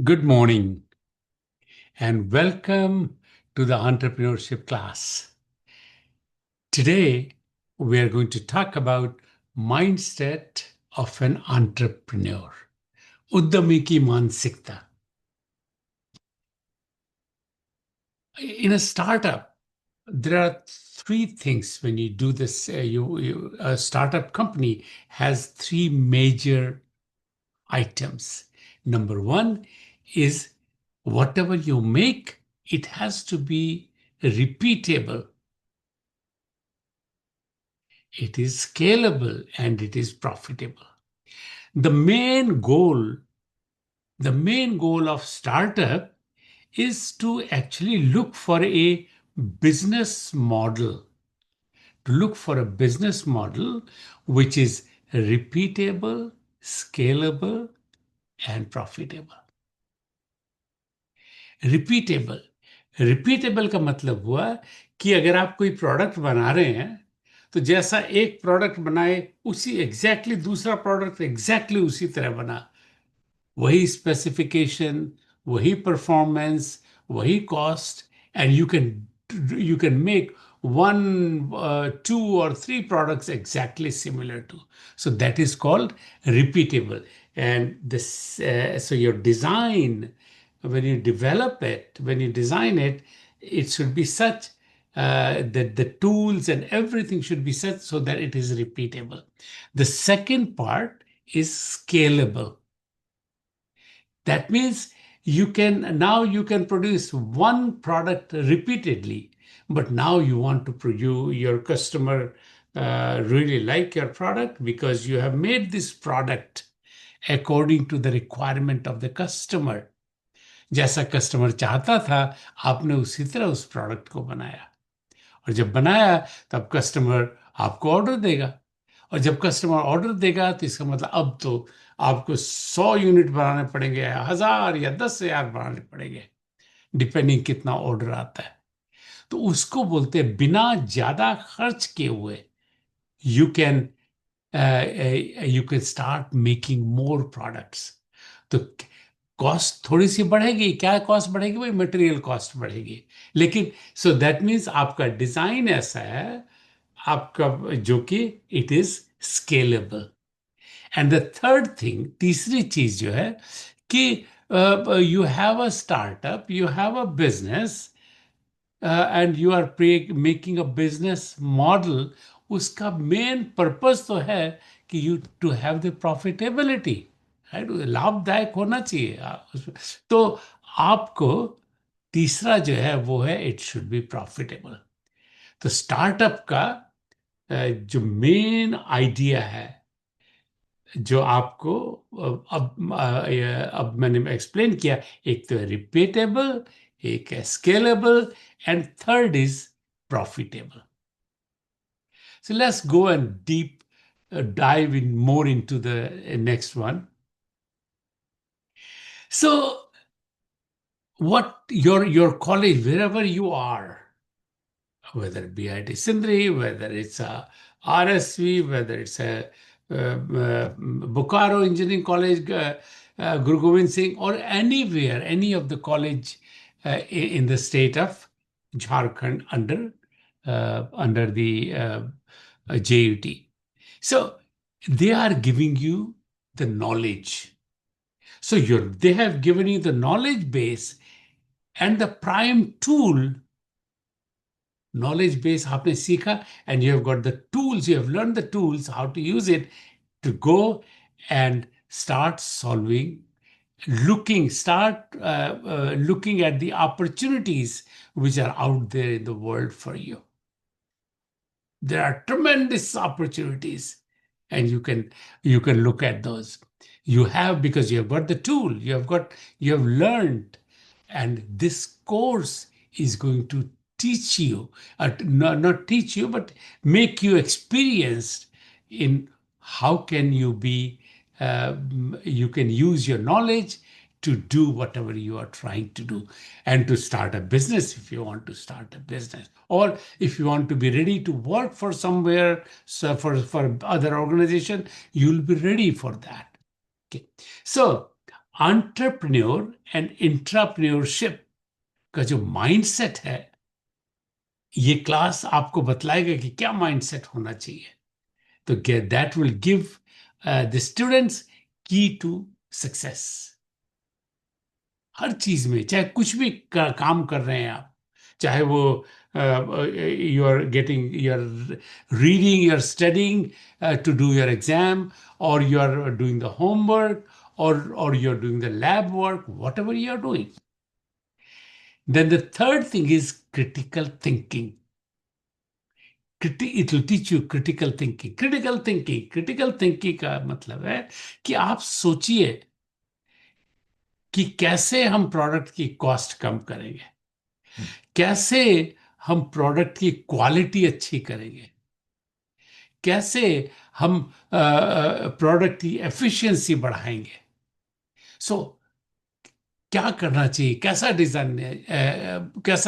Good morning and welcome to the entrepreneurship class. Today, we are going to talk about mindset of an entrepreneur. उद्यमी की मानसिकता. In a startup, there are three things when you do this. A startup company has three major items. Number one is whatever you make, it has to be repeatable. It is scalable and it is profitable. The main goal, the main goal of startup is to actually look for a business model, to look for a business model which is repeatable, scalable, and profitable. Repeatable repeatable का मतलब हुआ कि अगर आप कोई product बना रहे हैं तो जैसा एक प्रोडक्ट बनाए उसी एग्जैक्टली दूसरा प्रोडक्ट एग्जैक्टली उसी तरह बना, वही स्पेसिफिकेशन, वही परफॉर्मेंस, वही cost, and you can make one, two or three products exactly similar to. So that is called repeatable. And this, so your design, when you develop it, when you design it, it should be such that the tools and everything should be such so that it is repeatable. The second part is scalable. That means you can produce one product repeatedly, but now you want to produce your customer really like your product because you have made this product according to the requirement of the customer. जैसा customer चाहता था आपने उसी तरह उस product को बनाया, और जब बनाया तब कस्टमर आपको ऑर्डर देगा, और जब कस्टमर ऑर्डर देगा तो इसका मतलब अब तो आपको 100 यूनिट बनाने पड़ेंगे, 1000 या 10,000 बनाने पड़ेंगे, डिपेंडिंग कितना ऑर्डर आता है. तो उसको बोलते हैं बिना ज्यादा खर्च किए हुए you can you can start making more products. तो कॉस्ट थोड़ी सी बढ़ेगी. क्या कॉस्ट बढ़ेगी भाई? मटेरियल कॉस्ट बढ़ेगी. लेकिन सो दैट मीन्स आपका डिजाइन ऐसा है आपका जो कि it is scalable. And the third thing, तीसरी चीज जो है कि you have a startup, you have a business and you are making a business model. उसका मेन पर्पस तो है कि you to have the profitability, right? लाभदायक होना चाहिए तो आपको तीसरा जो है वो है इट शुड बी प्रॉफिटेबल. तो स्टार्टअप का जो मेन आइडिया है जो आपको अब मैंने एक्सप्लेन किया, एक तो है रिपीटेबल, एक है scalable, and third is profitable. So let's go and deep dive in more into the next one. So what your college, wherever you are, whether it be IT Sindri, whether it's a RSV, whether it's a Bokaro Engineering College, Guru Gobind Singh, or anywhere, any of the college in the state of Jharkhand under the JUT. So they are giving you the knowledge. So they have given you the knowledge base and the prime tool. Knowledge base आपने सीखा, and you have got the tools, you have learned the tools, how to use it to go and start solving, looking at the opportunities which are out there in the world for you. There are tremendous opportunities, and you can look at those. You have, because you have got the tool, you have learned, and this course is going to teach you, not teach you, but make you experienced in how can you can use your knowledge to do whatever you are trying to do, and to start a business if you want to start a business, or if you want to be ready to work for somewhere, so for other organization, you'll be ready for that. Okay. So entrepreneur and intrapreneurship का जो mindset है, ये class आपको बतलाएगा कि क्या mindset होना चाहिए। तो that will give the students की टू सक्सेस। हर चीज में, चाहे कुछ भी काम कर रहे हैं आप, चाहे वो you are getting, you are reading, you are studying to do your exam, और you are doing the homework, or you're doing the lab work, whatever you're doing. Then the third thing is critical thinking. It will teach you critical thinking. Critical thinking का मतलब है कि आप सोचिए कि कैसे हम प्रोडक्ट की कॉस्ट कम करेंगे, कैसे हम प्रोडक्ट की क्वालिटी अच्छी करेंगे, कैसे हम प्रोडक्ट की एफिशिएंसी बढ़ाएंगे। सो क्या करना चाहिए, कैसा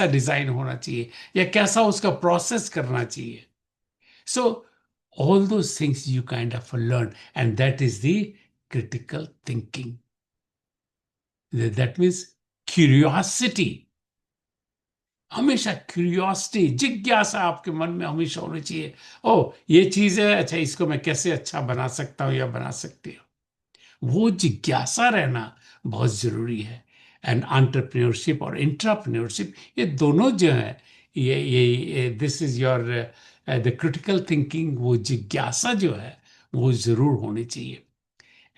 डिजाइन होना चाहिए, या कैसा उसका प्रोसेस करना चाहिए। So all those things you kind of learn, and that is the critical thinking. That means curiosity. हमेशा क्यूरियोसिटी, जिज्ञासा आपके मन में हमेशा होनी चाहिए। ओ, ये चीज है, अच्छा इसको मैं कैसे अच्छा बना सकता हूं या बना सकती हूँ। वो जिज्ञासा रहना बहुत जरूरी है। एंड एंटरप्रेन्योरशिप और इंट्राप्रेन्योरशिप, ये दोनों जो है, ये this is your the critical thinking. वो जिज्ञासा जो है वो जरूर होनी चाहिए।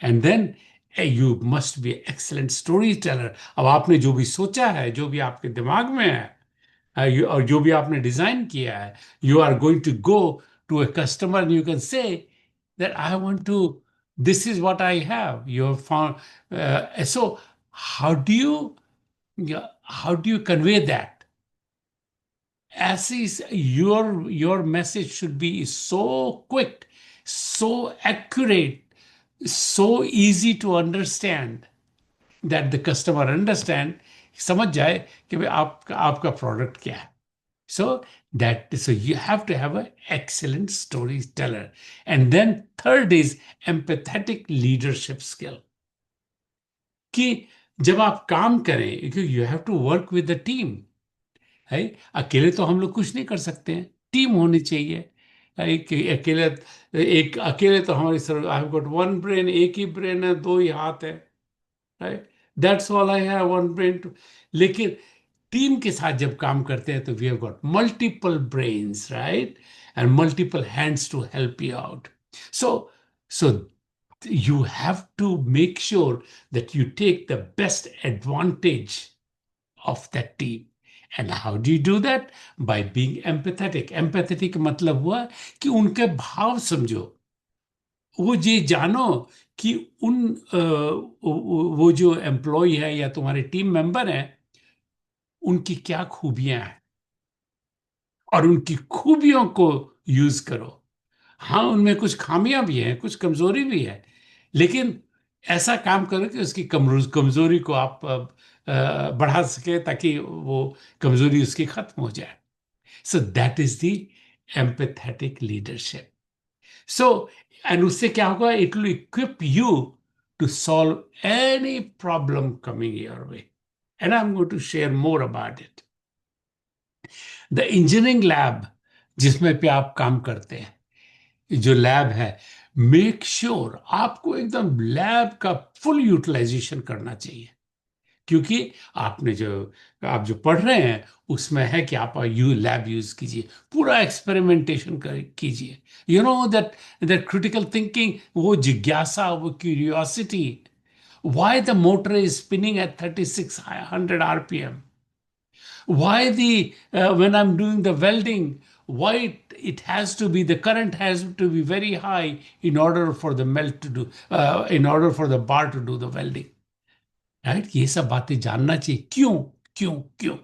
And then you must be excellent story teller. अब आपने जो भी सोचा है, जो भी आपके दिमाग में है, और जो भी आपने डिजाइन किया है, you are going to go to a customer and you can say that I want to, this is what I have. You have found. So, how do you, yeah, how do you convey that? As is your message should be so quick, so accurate, so easy to understand that the customer understand, समझ जाए कि भाई आपका product क्या है। So so you have to have an excellent storyteller. And then third is empathetic leadership skill. कि जब आप काम करें, क्योंकि you have to work with the team, है। अकेले तो हम लोग कुछ नहीं कर सकते हैं, टीम होनी चाहिए, है कि अकेले तो हमारी sir, I have got one brain, एक ही ब्रेन है, दो ही हाथ है, right, that's all I have, one brain two. लेकिन टीम के साथ जब काम करते हैं तो we have got multiple brains, right, and multiple hands to help you out. So so you have to make sure that you take the best advantage of that team. And how do you do that? By being empathetic. Empathetic मतलब हुआ कि उनके भाव समझो, वो ये जानो कि वो जो एम्प्लॉय है या तुम्हारे टीम मेंबर हैं, उनकी क्या खूबियां हैं, और उनकी खूबियों को यूज करो। हाँ, उनमें कुछ खामियां भी हैं, कुछ कमजोरी भी है, लेकिन ऐसा काम करो कि उसकी कमजोरी को आप बढ़ा सके, ताकि वो कमजोरी उसकी खत्म हो जाए। So that is the empathetic leadership. So and उससे क्या होगा, it will equip you to solve any problem coming your way. And I am going to share more about it. The engineering lab जिसमें पे आप काम करते हैं, जो लैब है, मेक श्योर आपको एकदम लैब का फुल यूटिलाइजेशन करना चाहिए। क्योंकि आपने जो आप जो पढ़ रहे हैं उसमें है कि आप लैब यूज कीजिए, पूरा एक्सपेरिमेंटेशन कीजिए। You know that that critical thinking, वो जिज्ञासा, वो curiosity, why the motor is spinning at 3600 rpm, why when I'm doing the welding, why it has to be, the current has to be very high in order for the melt to do, in order for the bar to do the welding, right? ये सब बातें जानना चाहिए, क्यों क्यों क्यों।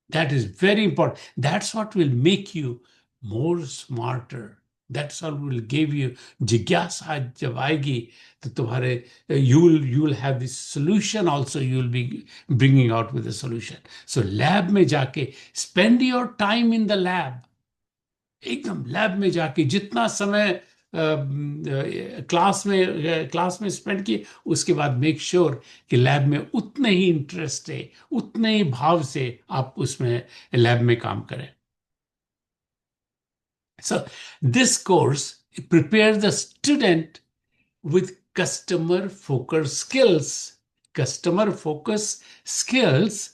that is very important. That's what will make you more smarter. That's what will give you जिज्ञासा जब आएगी तो तुम्हारे you will have this solution also, you will be bringing out with a solution. So lab में जाके spend your time in the lab, एकदम lab में जाके जितना समय क्लास में स्पेंड किए, उसके बाद मेक श्योर कि लैब में उतने ही इंटरेस्ट है, उतने ही भाव से आप उसमें लैब में काम करें. So this course prepares the student with customer focus skills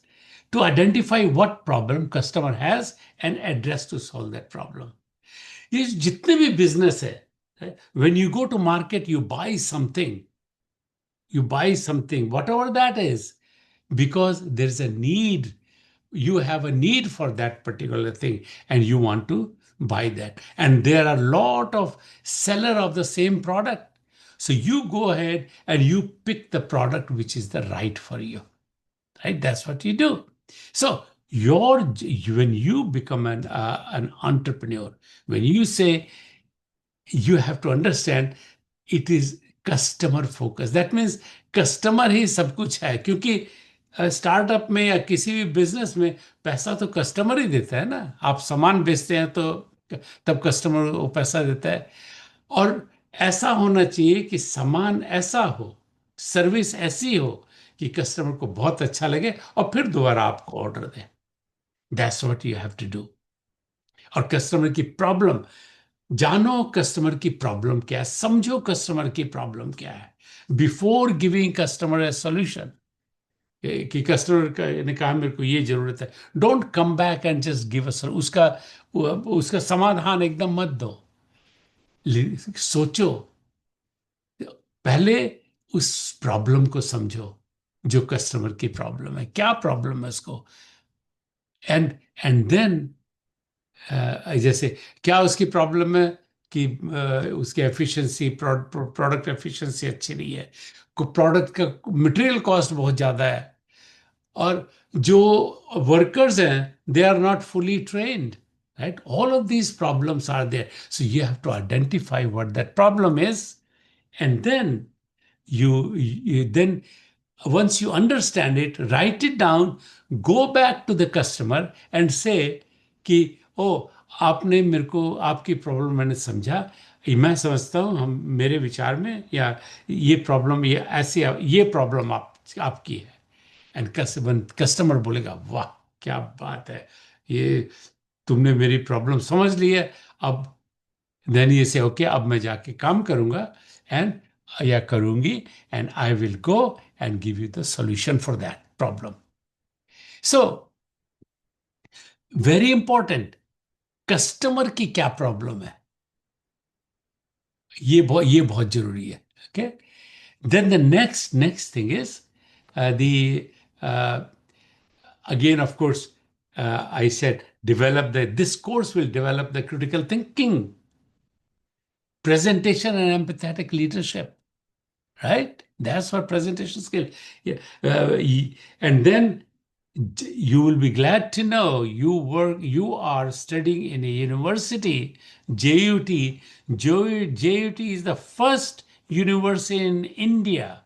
to identify what problem customer has and address to solve that problem. ये जितने भी बिजनेस है, when you go to market, you buy something, whatever that is, because there's a need. You have a need for that particular thing and you want to buy that. And there are a lot of seller of the same product. So you go ahead and you pick the product which is the right for you. Right? That's what you do. So when you become an entrepreneur, when you say, you have to understand it is customer focus. That means customer ही सब कुछ है, क्योंकि startup में या किसी भी business में पैसा तो कस्टमर ही देता है ना. आप सामान बेचते हैं तो तब कस्टमर वो पैसा देता है. और ऐसा होना चाहिए कि सामान ऐसा हो, सर्विस ऐसी हो कि कस्टमर को बहुत अच्छा लगे और फिर दोबारा आपको ऑर्डर दे. That's what you have to do. और कस्टमर की प्रॉब्लम जानो, कस्टमर की प्रॉब्लम क्या है, समझो कस्टमर की प्रॉब्लम क्या है before giving customer a solution. कि कस्टमर ने कहा मेरे को ये जरूरत है, don't come back and just give us उसका उसका समाधान एकदम मत दो. सोचो, पहले उस प्रॉब्लम को समझो, जो कस्टमर की प्रॉब्लम है, क्या प्रॉब्लम है उसको. एंड एंड देन जैसे क्या उसकी प्रॉब्लम है कि उसकी एफिशिएंसी, प्रोडक्ट एफिशिएंसी अच्छी नहीं है, प्रोडक्ट का मटेरियल कॉस्ट बहुत ज़्यादा है, और जो वर्कर्स हैं they are not fully trained. Right? All of these problems are there. So you have to identify what that problem is, and then then once you understand it, write it down, go back to the customer and say कि ओ, आपने मेरे को आपकी problem मैंने समझा, ये मैं समझता हूँ, हम मेरे विचार में या ये प्रॉब्लम ये ऐसी ये प्रॉब्लम आपकी है. एंड कस्टमर बोलेगा वाह क्या बात है, ये तुमने मेरी प्रॉब्लम समझ ली है. अब देन ये से ओके, अब मैं जाके काम करूंगा एंड या करूंगी, and I will go and give you the solution for that problem. So very important, customer की क्या प्रॉब्लम है, ये बहुत जरूरी है. Okay. Then the next thing is the again, of course, I said develop this course will develop the critical thinking, presentation, and empathetic leadership. Right? That's what presentation skill. Yeah. And then you will be glad to know you are studying in a university, JUT. JUT is the first university in India.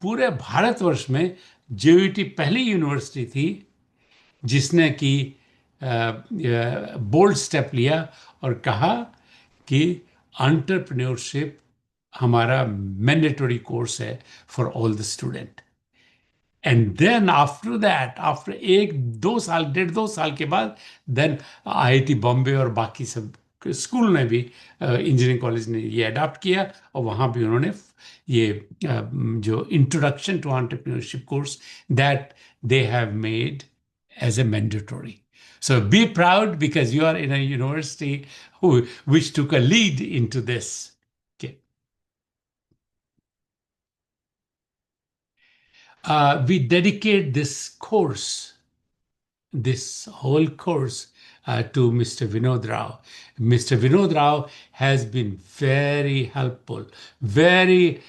पूरे भारतवर्ष में JUT पहली university थी जिसने कि bold step लिया और कहा कि एंटरप्रेन्योरशिप हमारा मैंडेटरी कोर्स है for all the student. And then after that, after 1-2 साल, 1.5-2 साल के बाद, देन IIT बॉम्बे और बाकी सब स्कूल ने भी, इंजीनियरिंग कॉलेज ने ये अडॉप्ट किया, और वहाँ भी उन्होंने ये जो introduction to entrepreneurship course that they have made as a mandatory. So be proud because you are in a university which took a lead into this. Okay. We dedicate this whole course to Mr. Vinod Rao. Mr. Vinod Rao has been very helpful. He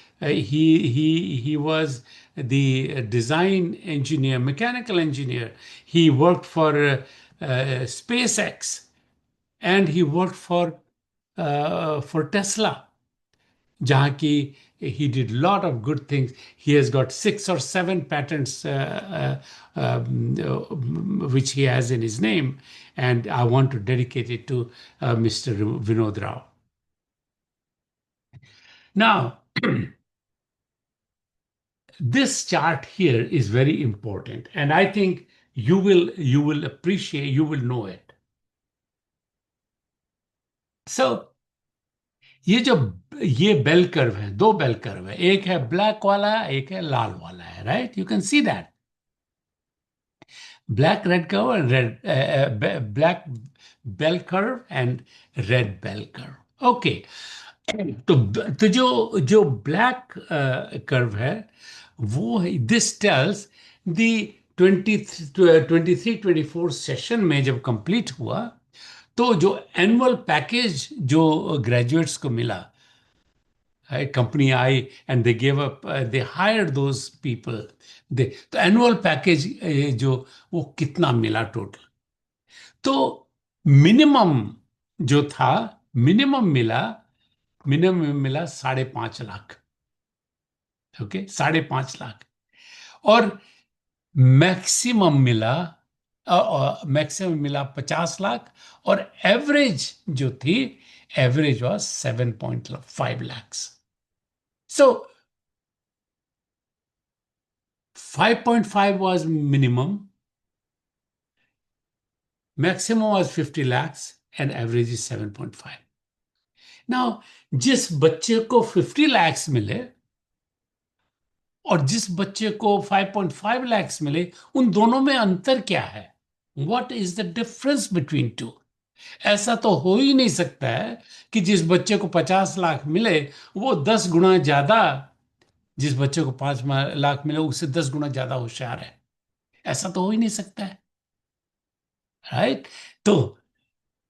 was the design engineer, mechanical engineer. He worked for SpaceX, and he worked for Tesla. जहाँ की he did a lot of good things. He has got 6 or 7 patents which he has in his name, and I want to dedicate it to Mr. Vinod Rao. Now, this chart here is very important, and I think you will appreciate, you will know it. So ये जो ये bell curve है, दो bell curve है, एक है black वाला, एक है लाल वाला है, right? You can see that black red curve and red black bell curve and red bell curve. Okay, तो जो जो ब्लैक कर्व है वो है, दिस टेल्स द 23-24 सेशन में जब कंप्लीट हुआ तो जो एनुअल पैकेज जो ग्रेजुएट्स को मिला, company I, and they gave up, they hired those people, they तो एनुअल पैकेज जो वो कितना मिला टोटल, तो मिनिमम जो था, मिनिमम मिला मिनिमम मिला 5.5 लाख। ओके, 5.5 लाख। और मैक्सिमम मिला मैक्सिमम मिला 50 लाख। और एवरेज जो थी, average was 7.5 lakhs। So 5.5 was minimum, maximum was 50 lakhs, and average is 7.5. Now, जिस बच्चे को 50 lakhs मिले और जिस बच्चे को 5.5 lakhs मिले, उन दोनों में अंतर क्या है? What is the difference between two? ऐसा तो हो ही नहीं सकता है कि जिस बच्चे को 50 लाख मिले वो 10 गुना ज्यादा, जिस बच्चे को 5 लाख मिले उससे 10 गुना ज्यादा होशियार है। ऐसा तो हो ही नहीं सकता है, राइट? तो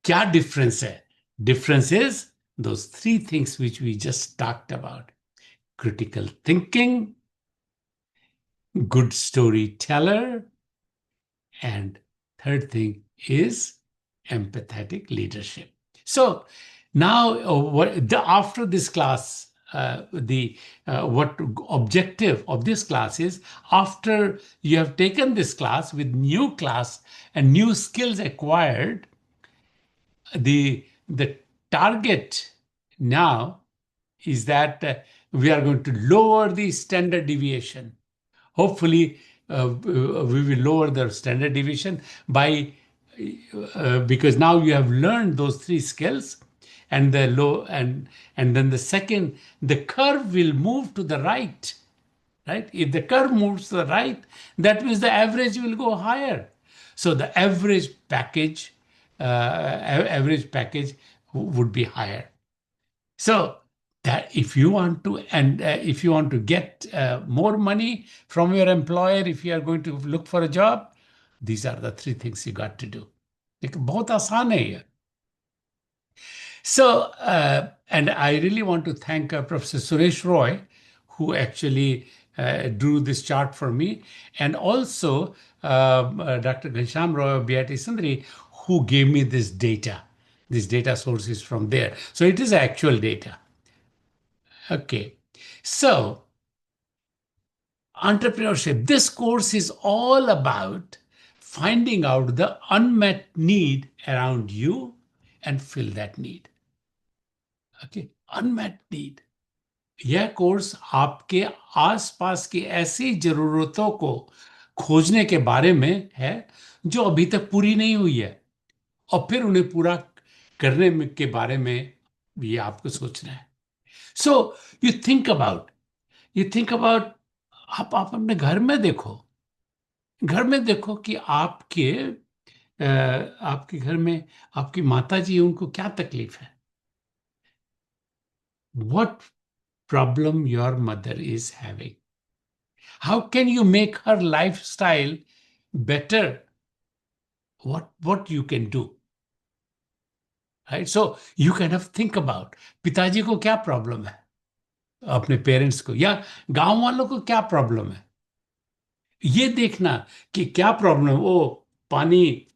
क्या डिफरेंस है? Difference is those three things which we just talked about: critical thinking, good storyteller, and third thing is empathetic leadership. So now, after this class, the what objective of this class is, after you have taken this class with new class and new skills acquired, the target now is that we are going to lower the standard deviation. Hopefully, we will lower the standard deviation by because now you have learned those three skills, and the low and then the second, the curve will move to the right. Right? If the curve moves to the right, that means the average will go higher. So the average package would be higher. So that if you want to, and if you want to get more money from your employer, if you are going to look for a job, these are the three things you got to do. देखो बहुत आसान है ये. So, and I really want to thank Professor Suresh Roy, who actually drew this chart for me, and also Dr. Ghanshyam Roy of BIT Sundari, who gave me this data. This data source is from there. So it is actual data. Okay. So, entrepreneurship, this course is all about finding out the unmet need around you and fill that need. Okay, unmet need. यह course आपके आसपास की ऐसी जरूरतों को खोजने के बारे में है जो अभी तक पूरी नहीं हुई है, और फिर उन्हें पूरा करने के बारे में ये आपको सोचना है. सो यू थिंक अबाउट आप अपने घर में देखो कि आपके घर में आपकी माता जी, उनको क्या तकलीफ है? What problem your mother is having? How can you make her lifestyle better? What you can do, right? So you kind of think about पिताजी को क्या प्रॉब्लम है, अपने पेरेंट्स को या गांव वालों को क्या प्रॉब्लम है, ये देखना कि क्या प्रॉब्लम है. वो पानी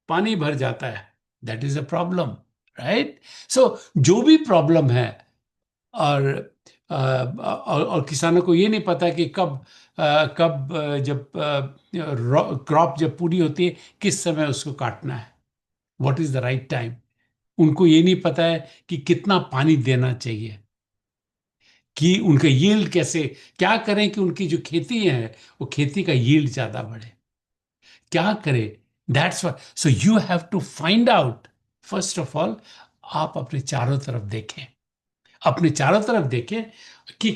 पानी भर जाता है, that is a problem, right? So जो भी प्रॉब्लम है, और और किसानों को ये नहीं पता कि कब जब क्रॉप जब पूरी होती है, किस समय उसको काटना है, what is the right time. उनको ये नहीं पता है कि कितना पानी देना चाहिए. कि उनका यील्ड कैसे, क्या करें कि उनकी जो खेती है वो खेती का यील्ड ज्यादा बढ़े, क्या करें। That's what, so you have to find out. First of all, आप अपने चारों तरफ देखें, अपने चारों तरफ देखें कि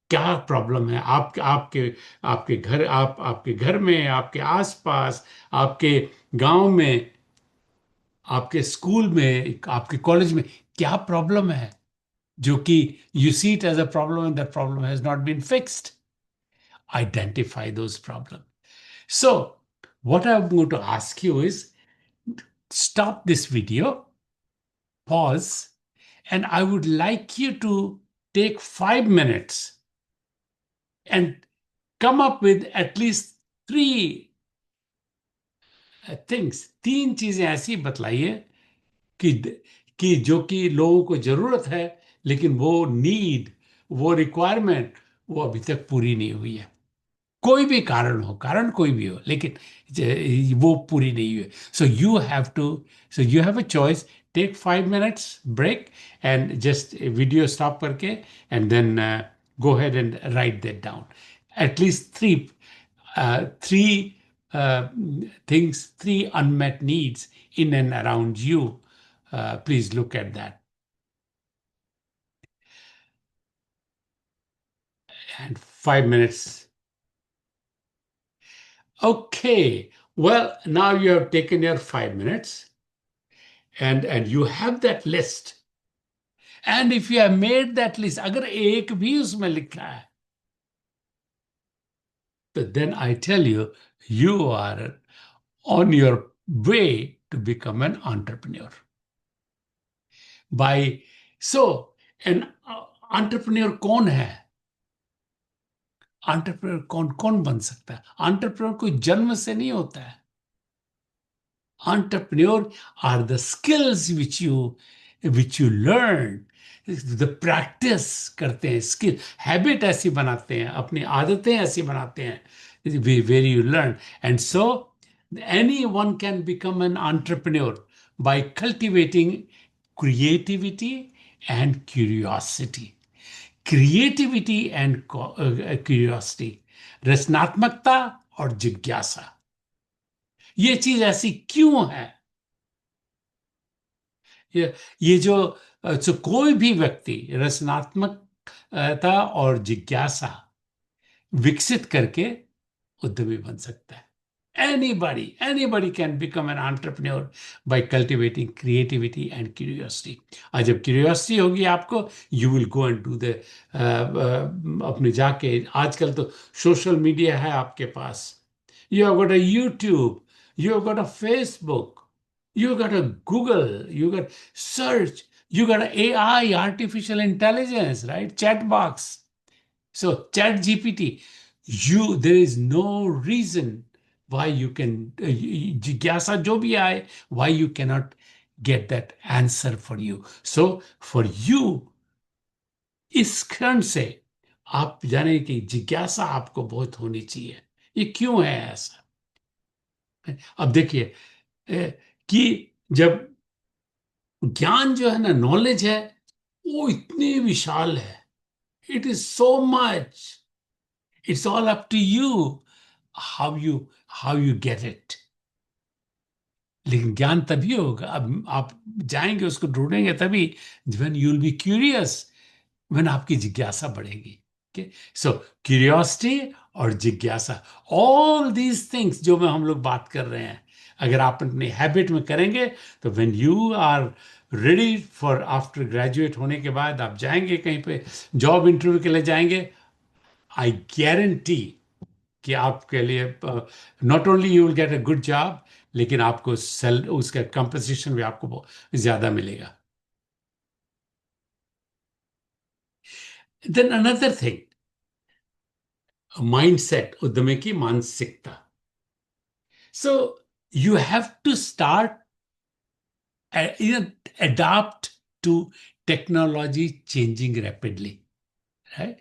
क्या प्रॉब्लम है। आपके आपके घर, आपके घर में, आपके आसपास, आपके गांव में, आपके स्कूल में, आपके कॉलेज में क्या प्रॉब्लम है, जो कि you see it as a problem and that problem has not been fixed. Identify those problems. So, what I'm going to ask you is stop this video, pause, and I would like you to take 5 minutes and come up with at least three things. तीन चीजें ऐसी बतलाइए कि जो कि लोगों को जरूरत है, लेकिन वो नीड, वो रिक्वायरमेंट, वो अभी तक पूरी नहीं हुई है। कोई भी कारण हो, कारण कोई भी हो, लेकिन वो पूरी नहीं हुई। So you have to, so you have a choice, take 5 minutes break and just video stop करके and then go ahead and write that down. At least three things, three unmet needs in and around you. Please look at that. And 5 minutes. Okay. Well, now you have taken your 5 minutes and you have that list. And if you have made that list, अगर एक भी उसमें लिखा है, तो then I tell you, you are on your way to become an entrepreneur. By so, an entrepreneur कौन है? entrepreneur कौन कौन बन सकता है? entrepreneur कोई जन्म से नहीं होता है। Entrepreneur are the skills which you learn, the practice करते हैं, skill, habit ऐसी बनाते हैं, अपनी आदतें ऐसी बनाते हैं, where you learn. And so anyone can become an entrepreneur by cultivating creativity and curiosity. Creativity and curiosity, रचनात्मकता और जिज्ञासा, ये चीज ऐसी क्यों है? ये जो कोई भी व्यक्ति रचनात्मकता और जिज्ञासा विकसित करके उद्यमी बन सकता है। Anybody can become an entrepreneur by cultivating creativity and curiosity. और जब curiosity होगी आपको, you will go and do the अपने जाके, आजकल तो सोशल मीडिया है आपके पास, you have got a YouTube, you have got a Facebook, you got a Google, you got search, you got a AI, artificial intelligence, right? Chat box. So chat GPT, there is no reason why you can, जिज्ञासा जो भी आए, why you cannot get that answer for you. So for you, इस क्षण से आप जाने कि जिज्ञासा आपको बहुत होनी चाहिए, ये क्यों है ऐसा। अब देखिए कि जब ज्ञान जो है ना, नॉलेज है, वो इतनी विशाल है, it is so much, it's all up to you how you get it. लेकिन ज्ञान तभी होगा, अब आप जाएंगे उसको ढूंढेंगे तभी, when you will be curious, when आपकी जिज्ञासा बढ़ेगी। सो क्यूरियोसिटी और जिज्ञासा, ऑल दीज थिंग्स जो मैं हम लोग बात कर रहे हैं, अगर आप अपने हैबिट में करेंगे, तो when you are ready for, after graduate होने के बाद आप जाएंगे कहीं पे जॉब इंटरव्यू के लिए जाएंगे, आई गारंटी कि आपके लिए not only you will get a good job, लेकिन आपको उसका कंपनसेशन भी आपको बहुत ज्यादा मिलेगा। देन अनदर थिंग, माइंडसेट, उद्यमी की मानसिकता। So you have to start adopt to technology changing rapidly, right?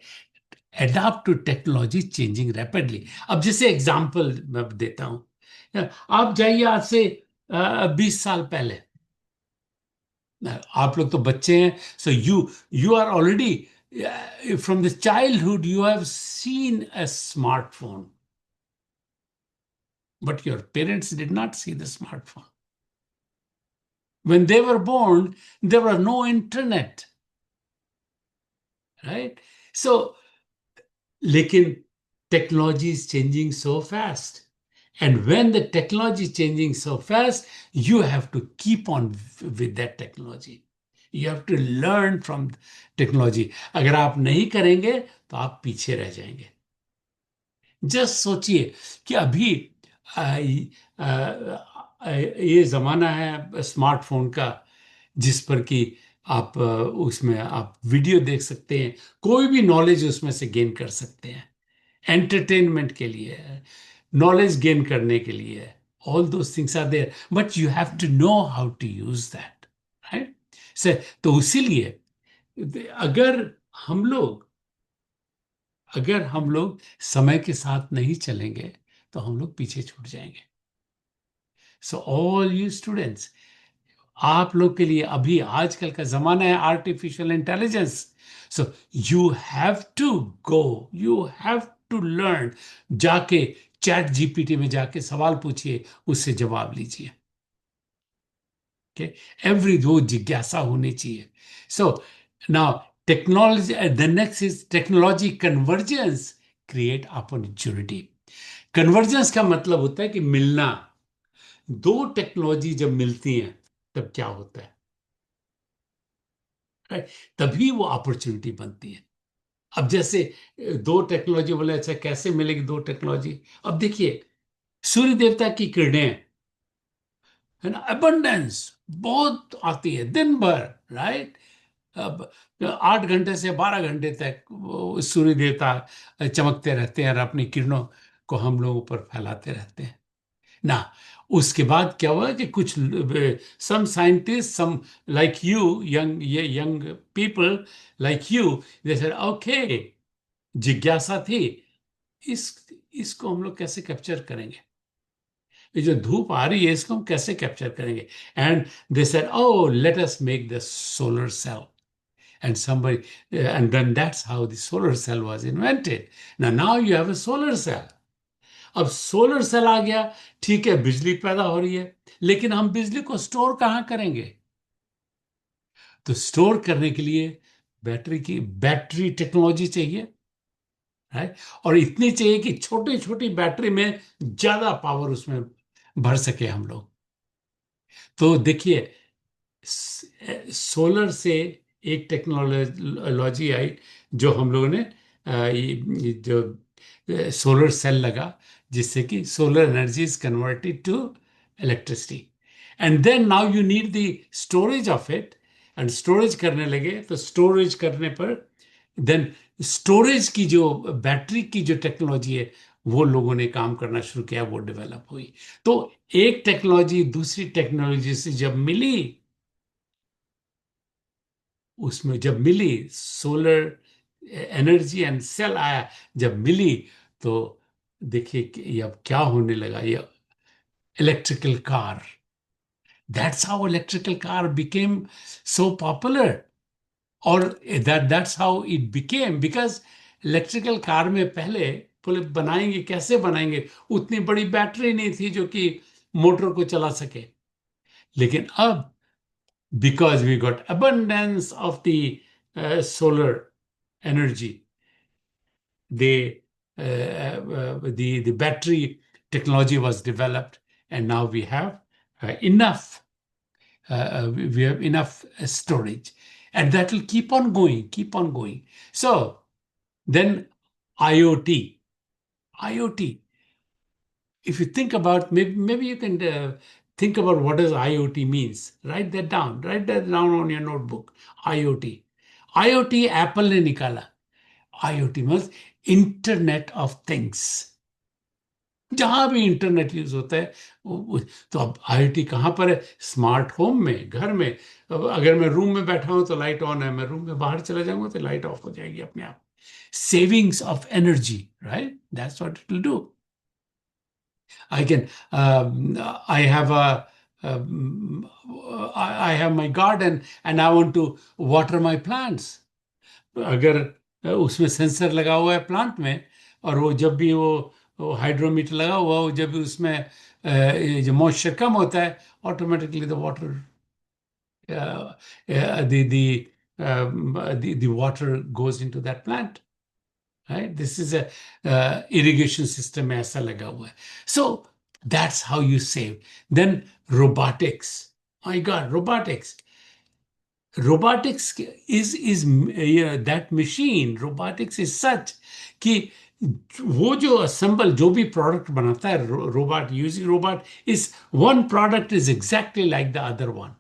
Adopt to technology changing rapidly. अब जैसे एग्जांपल मैं देता हूं, आप जाइए आज से 20 साल पहले, आप लोग तो बच्चे हैं, so you are already from the childhood, you have seen a smartphone, but your parents did not see the smartphone. When they were born, there was no internet, right? So, लेकिन technology is changing so fast. And when the technology is changing so fast, you have to keep on with that technology. You have to learn from technology. अगर आप नहीं करेंगे तो आप पीछे रह जाएंगे. जस्ट सोचिए कि अभी ये जमाना है स्मार्टफोन का, जिस पर कि आप उसमें आप वीडियो देख सकते हैं, कोई भी नॉलेज उसमें से गेन कर सकते हैं, एंटरटेनमेंट के लिए, नॉलेज गेन करने के लिए. All those things are there, but you have to know how to use that, right. से तो इसीलिए अगर हम लोग अगर हम लोग समय के साथ नहीं चलेंगे तो हम लोग पीछे छूट जाएंगे. सो ऑल यू स्टूडेंट्स, आप लोग के लिए अभी आजकल का जमाना है artificial intelligence. So you have to go, you have to learn. जाके चैट जीपीटी में जाके सवाल पूछिए, उससे जवाब लीजिए. Okay, every रोज जिज्ञासा होनी चाहिए. So now technology, the next is technology convergence create opportunity. Convergence का मतलब होता है कि मिलना. दो टेक्नोलॉजी जब मिलती हैं तब क्या होता है, right? तभी वो अपॉर्चुनिटी बनती है. अब जैसे दो टेक्नोलॉजी बोले, अच्छा कैसे मिलेगी दो टेक्नोलॉजी. अब देखिए, सूर्य देवता की किरणें है ना, अबंडेंस बहुत आती है दिन भर, राइट. अब 8 घंटे से 12 घंटे तक वो सूर्य देवता चमकते रहते हैं और अपनी किरणों को हम लोगों पर फैलाते रहते हैं ना. उसके बाद क्या हुआ कि कुछ some scientist, some like you, young people like you, they said okay, जिज्ञासा थी, इस इसको हम लोग कैसे कैप्चर करेंगे, ये जो धूप आ रही है इसको हम कैसे कैप्चर करेंगे. And they said oh let us make the solar cell. And somebody, and then that's how the solar cell was invented. Now you have a solar cell. अब सोलर सेल आ गया, ठीक है, बिजली पैदा हो रही है, लेकिन हम बिजली को स्टोर कहां करेंगे. तो स्टोर करने के लिए बैटरी टेक्नोलॉजी चाहिए, है. और इतनी चाहिए कि छोटी छोटी बैटरी में ज्यादा पावर उसमें भर सके हम लोग. तो देखिए, सोलर से एक टेक्नोलॉजी आई जो हम लोगों ने ये जो सोलर सेल लगा, जिससे कि solar energy is converted to electricity. And then now you need the storage of it. And storage करने लगे तो स्टोरेज करने पर देन स्टोरेज की जो बैटरी की जो टेक्नोलॉजी है, वो लोगों ने काम करना शुरू किया, वो डेवलप हुई. तो एक टेक्नोलॉजी दूसरी टेक्नोलॉजी से जब मिली, उसमें जब मिली सोलर एनर्जी एंड सेल आया, जब मिली, तो देखिए कि ये अब क्या होने लगा, ये electrical car. That's how electrical car became so popular. और that's how it became, because electrical car में पहले बोले बनाएंगे कैसे बनाएंगे, उतनी बड़ी बैटरी नहीं थी जो कि मोटर को चला सके. लेकिन अब, because we got abundance of the solar energy, the battery technology was developed, and now we have enough we have enough storage, and that will keep on going. So then IoT, IoT. If you think about, maybe you can think about what does IoT means. Write that down on your notebook. IoT. IoT Apple ने निकाला. IoT means internet of things. जहां भी internet use होता है तो अब IoT कहां पर है, स्मार्ट होम में, घर में. अब अगर मैं रूम में बैठा हूं तो लाइट ऑन है, मैं रूम में बाहर चला जाऊंगा तो लाइट ऑफ हो जाएगी अपने आप. Savings of energy, right, that's what it will do. I can, I have a, I have my garden and I want to water my plants. अगर उसमें सेंसर लगा हुआ है प्लांट में, और वो जब भी वो हाइड्रोमीटर लगा हुआ हो, जब भी उसमें ये जो मॉइस्चर कम होता है, automatically the water the water goes into that plant, right? This is a irrigation system में ऐसा लगा हुआ है. So that's how you save. Then robotics. My God, robotics. Robotics is that machine. Robotics is such कि वो जो assemble जो भी product बनाता है robot, using robot, is one product is exactly like the other one,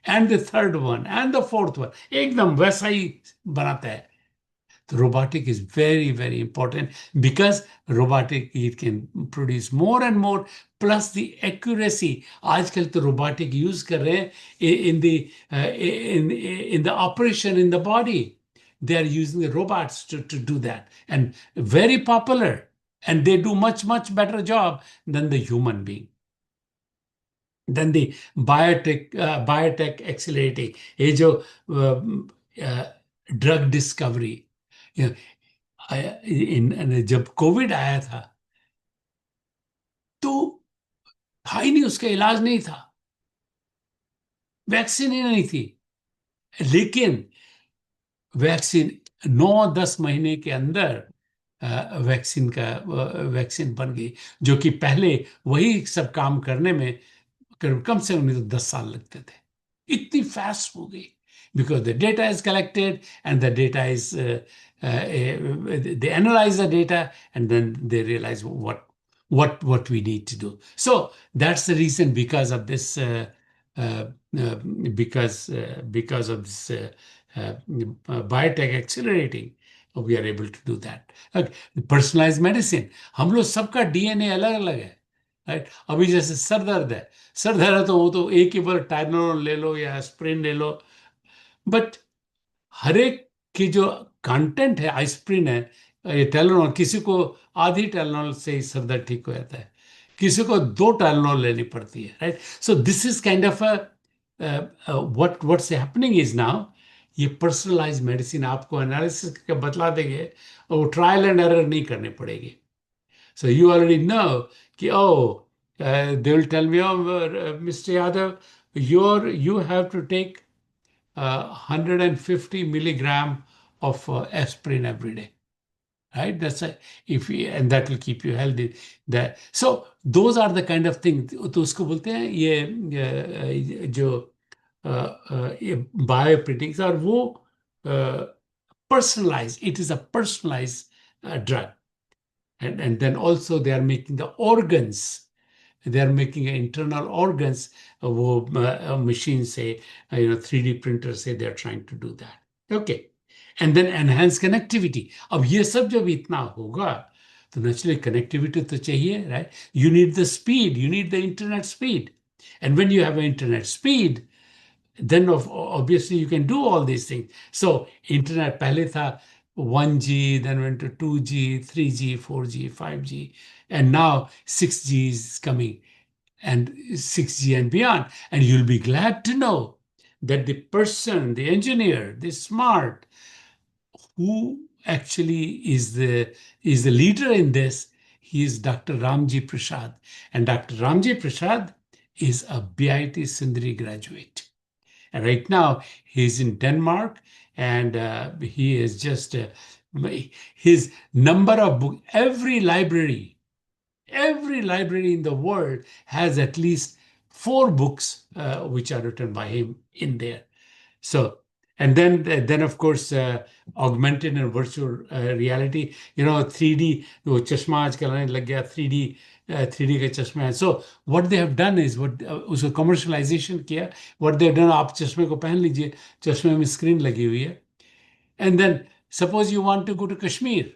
and the third one and the fourth one एकदम वैसा ही बनाता है. The robotic is very, very important because robotic it can produce more and more, plus the accuracy. आजकल तो robotic use कर रहे हैं in the in the operation in the body. They are using the robots to do that, and very popular, and they do much better job than the human being. Then the biotech accelerating ये जो drug discovery, जब Covid आया था तो था ही नहीं, उसका इलाज नहीं था, वैक्सीन ही नहीं थी, लेकिन वैक्सीन 9-10 महीने के अंदर वैक्सीन बन गई, जो कि पहले वही सब काम करने में कम से कम नहीं तो 10 साल लगते थे. इतनी फास्ट हो गई because the data is collected, and the data is they analyze the data, and then they realize what we need to do. So that's the reason, because of this uh, uh, because of this biotech accelerating, we are able to do that. Personalized medicine, हम लोग सबका DNA अलग अलग है, right? अभी जैसे sir दर्द है, सर दर्द है तो वो तो एक ही बार टाइलोल ले लो या एस्प्रिन ले लो, बट हर एक की जो कंटेंट है, एस्प्रिन है, ये टाइलोल, किसी को आधी टाइलोल से ही सर दर्द ठीक हो जाता है, किसी को 2 टाइलोल लेनी पड़ती है, right? So this is kind of what's happening is now, ये पर्सनलाइज मेडिसिन आपको एनालिसिस करके बतला देंगे, और वो ट्रायल एंड एरर नहीं करनी पड़ेगी. So you already know, oh, they will tell me, oh, Mr. Yadav, you have to take 150 milligram of aspirin every day, right? That's a, if you, and that will keep you healthy. So those are the kind of things. तो उसको बोलते हैं ये जो bioprintings, और वो personalized. It is a personalized drug. And then also they are making the organs, they are making internal organs, वो machine say, 3D printer say they are trying to do that. Okay. And then enhance connectivity. अब ये सब जब इतना होगा तो naturally connectivity तो चाहिए, right? You need the speed, you need the internet speed. And when you have an internet speed, then obviously you can do all these things. So internet पहले था 1G, then went to 2G, 3G, 4G, 5G, and now 6G is coming, and 6G and beyond. And you'll be glad to know that the person, the engineer, the smart, who actually is the leader in this, he is Dr. Ramji Prasad. And Dr. Ramji Prasad is a BIT Sindri graduate. And right now, he's in Denmark, and he is just his number of books. Every library in the world has at least 4 books which are written by him in there. So, and then of course, augmented and virtual reality. 3D, वो चश्मा आजकल आने लग गया, 3D का चश्मा है. So what they have done is, उसको commercialization किया. What they have done, आप चश्मे को पहन लीजिए, चश्मे में स्क्रीन लगी हुई है. And then suppose you want to go to Kashmir,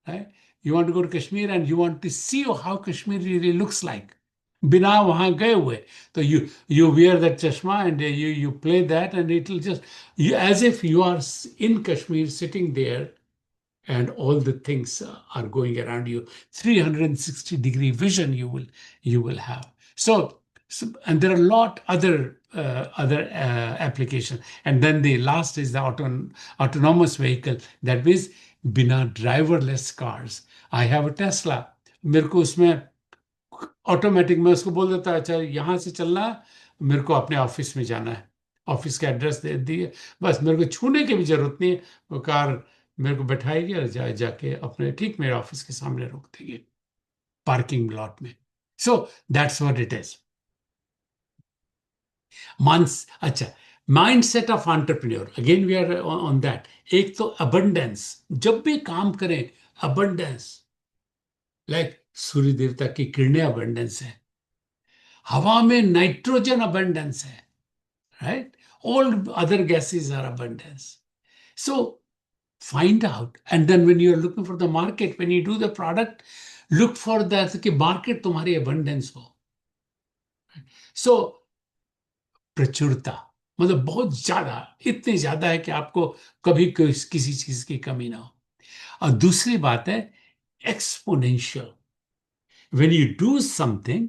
right? You want to go to Kashmir and you want to see how Kashmir really looks like. बिना वहां गए हुए, तो you wear that chashma and you play that, and it will just, as if you are in Kashmir sitting there, and all the things are going around you. 360-degree vision you will have. So So, and there are a lot other applications. And then the last is the autonomous vehicle. That means बिना driverless cars. I have a Tesla. मेरे को उसमें automatic मैं उसको बोल देता अच्छा यहाँ से चलना मेरे को अपने ऑफिस में जाना है, ऑफिस का एड्रेस दे दिए, बस मेरे को छूने की भी जरूरत नहीं है, वो कार मेरे को बैठाएगी और जाके अपने ठीक मेरे ऑफिस के सामने रोक देगी पार्किंग लॉट में. So that's what it is. मानस अच्छा, mindset of entrepreneur, again we are on that. एक तो अबंडेंस, जब भी काम करें अबंडेंस, लाइक सूर्य देवता की किरणें अबंडेंस है, हवा में नाइट्रोजन अबंडेंस है, right? All other gases are abundance. So find out. And then when you're looking for the market, when you do the product, look for that कि market तुम्हारी abundance हो. So प्रचुरता मतलब बहुत ज्यादा, इतनी ज्यादा है कि आपको कभी किसी चीज की कमी ना हो. और दूसरी बात है exponential. When you do something,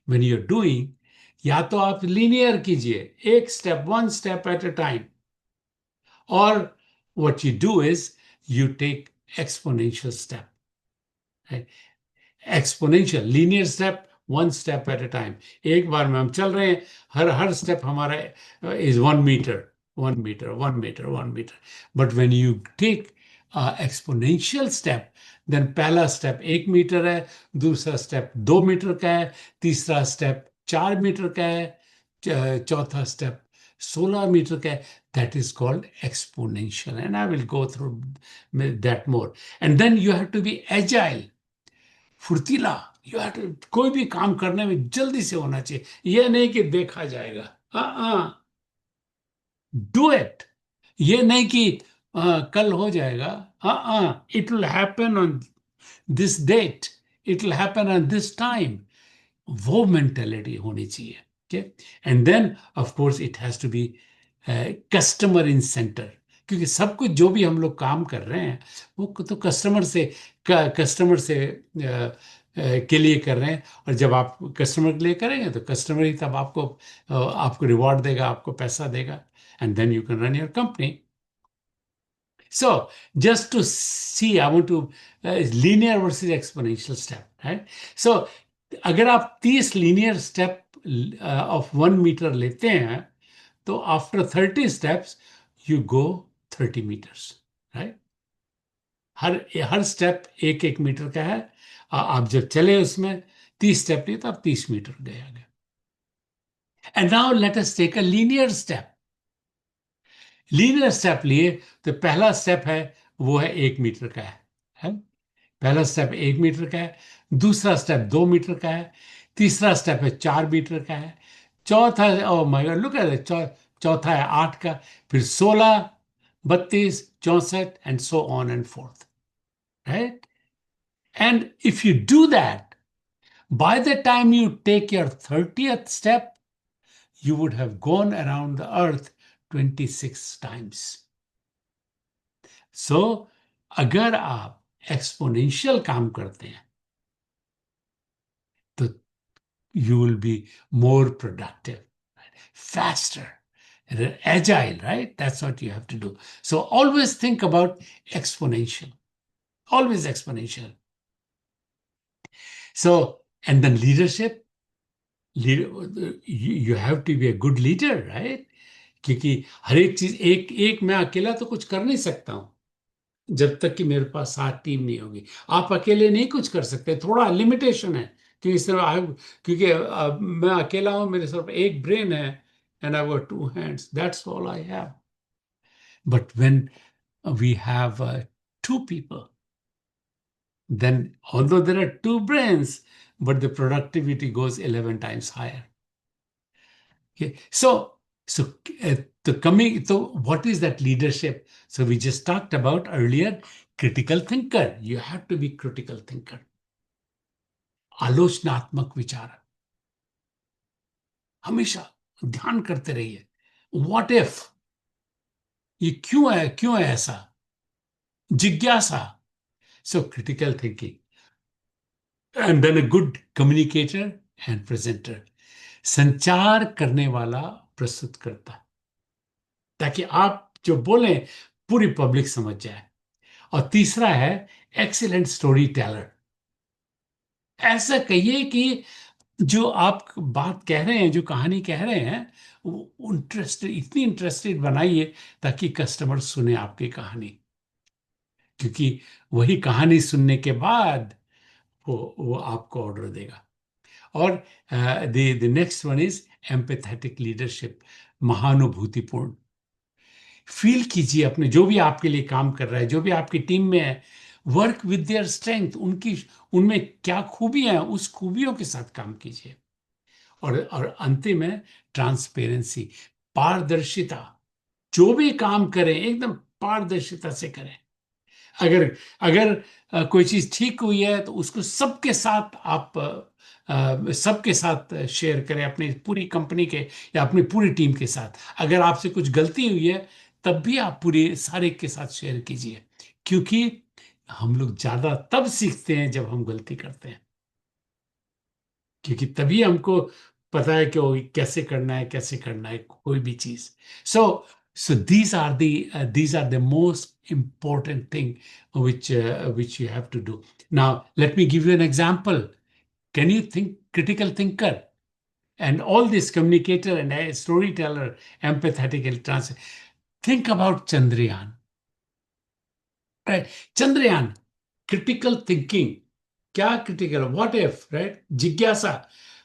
when you're doing, या तो आप लीनियर कीजिए, एक step, one step at a time, or what you do is you take exponential step, right? Exponential linear step, one step at a time. एक बार में हम चल रहे हैं, हर स्टेप हमारा is 1 meter, 1 meter, 1 meter, 1 meter. But when you take exponential step, then पहला step 1 metre है, दूसरा स्टेप 2 मीटर का है, तीसरा स्टेप 4 मीटर का है, चौथा स्टेप 16 मीटर का है. That is called exponential, and I will go through that more. And then you have to be agile, फुर्तीला. यू हैव टू, कोई भी काम करने में जल्दी से होना चाहिए, ये नहीं कि देखा जाएगा. Do it. ये नहीं कि कल हो जाएगा. It will happen on this date, it will happen on this time. वो मेंटेलिटी होनी चाहिए. Okay. And then of course it has to be customer in centre, क्योंकि सब कुछ जो भी हम लोग काम कर रहे हैं वो तो कस्टमर से के लिए कर रहे हैं. और जब आप कस्टमर के लिए करेंगे तो कस्टमर ही तब आपको रिवॉर्ड देगा, आपको पैसा देगा, and then you can run your company. So just to see, I want to linear versus exponential step, right? So अगर आप 30 linear step of 1 meter लेते हैं, तो after 30 steps you go 30 meters, right? Her step 1-1 metre का है. आप जब चले उसमें 30 स्टेप लिए तो आप 30 मीटर गए आगे. And now let us take a linear step. Linear step लिए तो पहला स्टेप है वो है 1 मीटर का है. पहला स्टेप 1 मीटर का है, दूसरा स्टेप 2 मीटर का है, तीसरा स्टेप है 4 मीटर का है, चौथा, oh my God look at चौथा है 8 का, फिर 16, 32, 64 and so on and fourth, right? And if you do that, by the time you take your 30th step, you would have gone around the earth 26 times. So, अगर आप exponential काम करते हैं तो you will be more productive, faster, agile, right? That's what you have to do. So always think about exponential, always exponential. So, and then leadership, you have to be a good leader, right? क्योंकि हर एक चीज एक मैं अकेला तो कुछ कर नहीं सकता हूं जब तक कि मेरे पास साथ टीम नहीं होगी. आप अकेले नहीं कुछ कर सकते, थोड़ा लिमिटेशन है. क्योंकि क्योंकि मैं अकेला हूं, मेरे सिर्फ एक ब्रेन है, and I got 2 hands. That's all I have. But when we have 2 people, then although there are 2 brains, but the productivity goes 11 times higher. Okay, so what is that leadership? So we just talked about earlier, critical thinker. You have to be critical thinker. आलोचनात्मक विचार हमेशा ध्यान करते रहिए. What if, ये क्यों है ऐसा, जिज्ञासा. So critical thinking. And then a good communicator and presenter. संचार करने वाला प्रस्तुत करता, ताकि आप जो बोलें पूरी पब्लिक समझ जाए। और तीसरा है एक्सीलेंट स्टोरी टेलर। ऐसा कहिए कि जो आप बात कह रहे हैं, जो कहानी कह रहे हैं, वो इंटरेस्टेड, इतनी इंटरेस्टेड बनाइए ताकि कस्टमर सुने आपकी कहानी, क्योंकि वही कहानी सुनने के बाद वो आपको ऑर्डर देगा। और the next one is empathetic leadership, महानुभूतिपूर्ण। फील कीजिए अपने, जो भी आपके लिए काम कर रहा है, जो भी आपकी टीम में है, वर्क विद देयर स्ट्रेंथ, उनकी उनमें क्या खूबियां हैं, उस खूबियों के साथ काम कीजिए। और अंतिम है ट्रांसपेरेंसी, पारदर्शिता। जो भी काम करें एकदम पारदर्शिता से करें। अगर अगर कोई चीज ठीक हुई है तो उसको सबके साथ आप सबके साथ शेयर करें, अपनी पूरी कंपनी के या अपनी पूरी टीम के साथ। अगर आपसे कुछ गलती हुई है तब भी आप पूरे सारे के साथ शेयर कीजिए, क्योंकि हम लोग ज्यादा तब सीखते हैं जब हम गलती करते हैं, क्योंकि तभी हमको पता है कि वो कैसे करना है, कैसे करना है कोई भी चीज। So so these are the most important thing which you have to do. Now let me give you an example. Can you think critical thinker and all this communicator and a storyteller, empathetic and trans, think about Chandrayaan, right? Chandrayaan, critical thinking, क्या critical, what if, right, जिज्ञासा।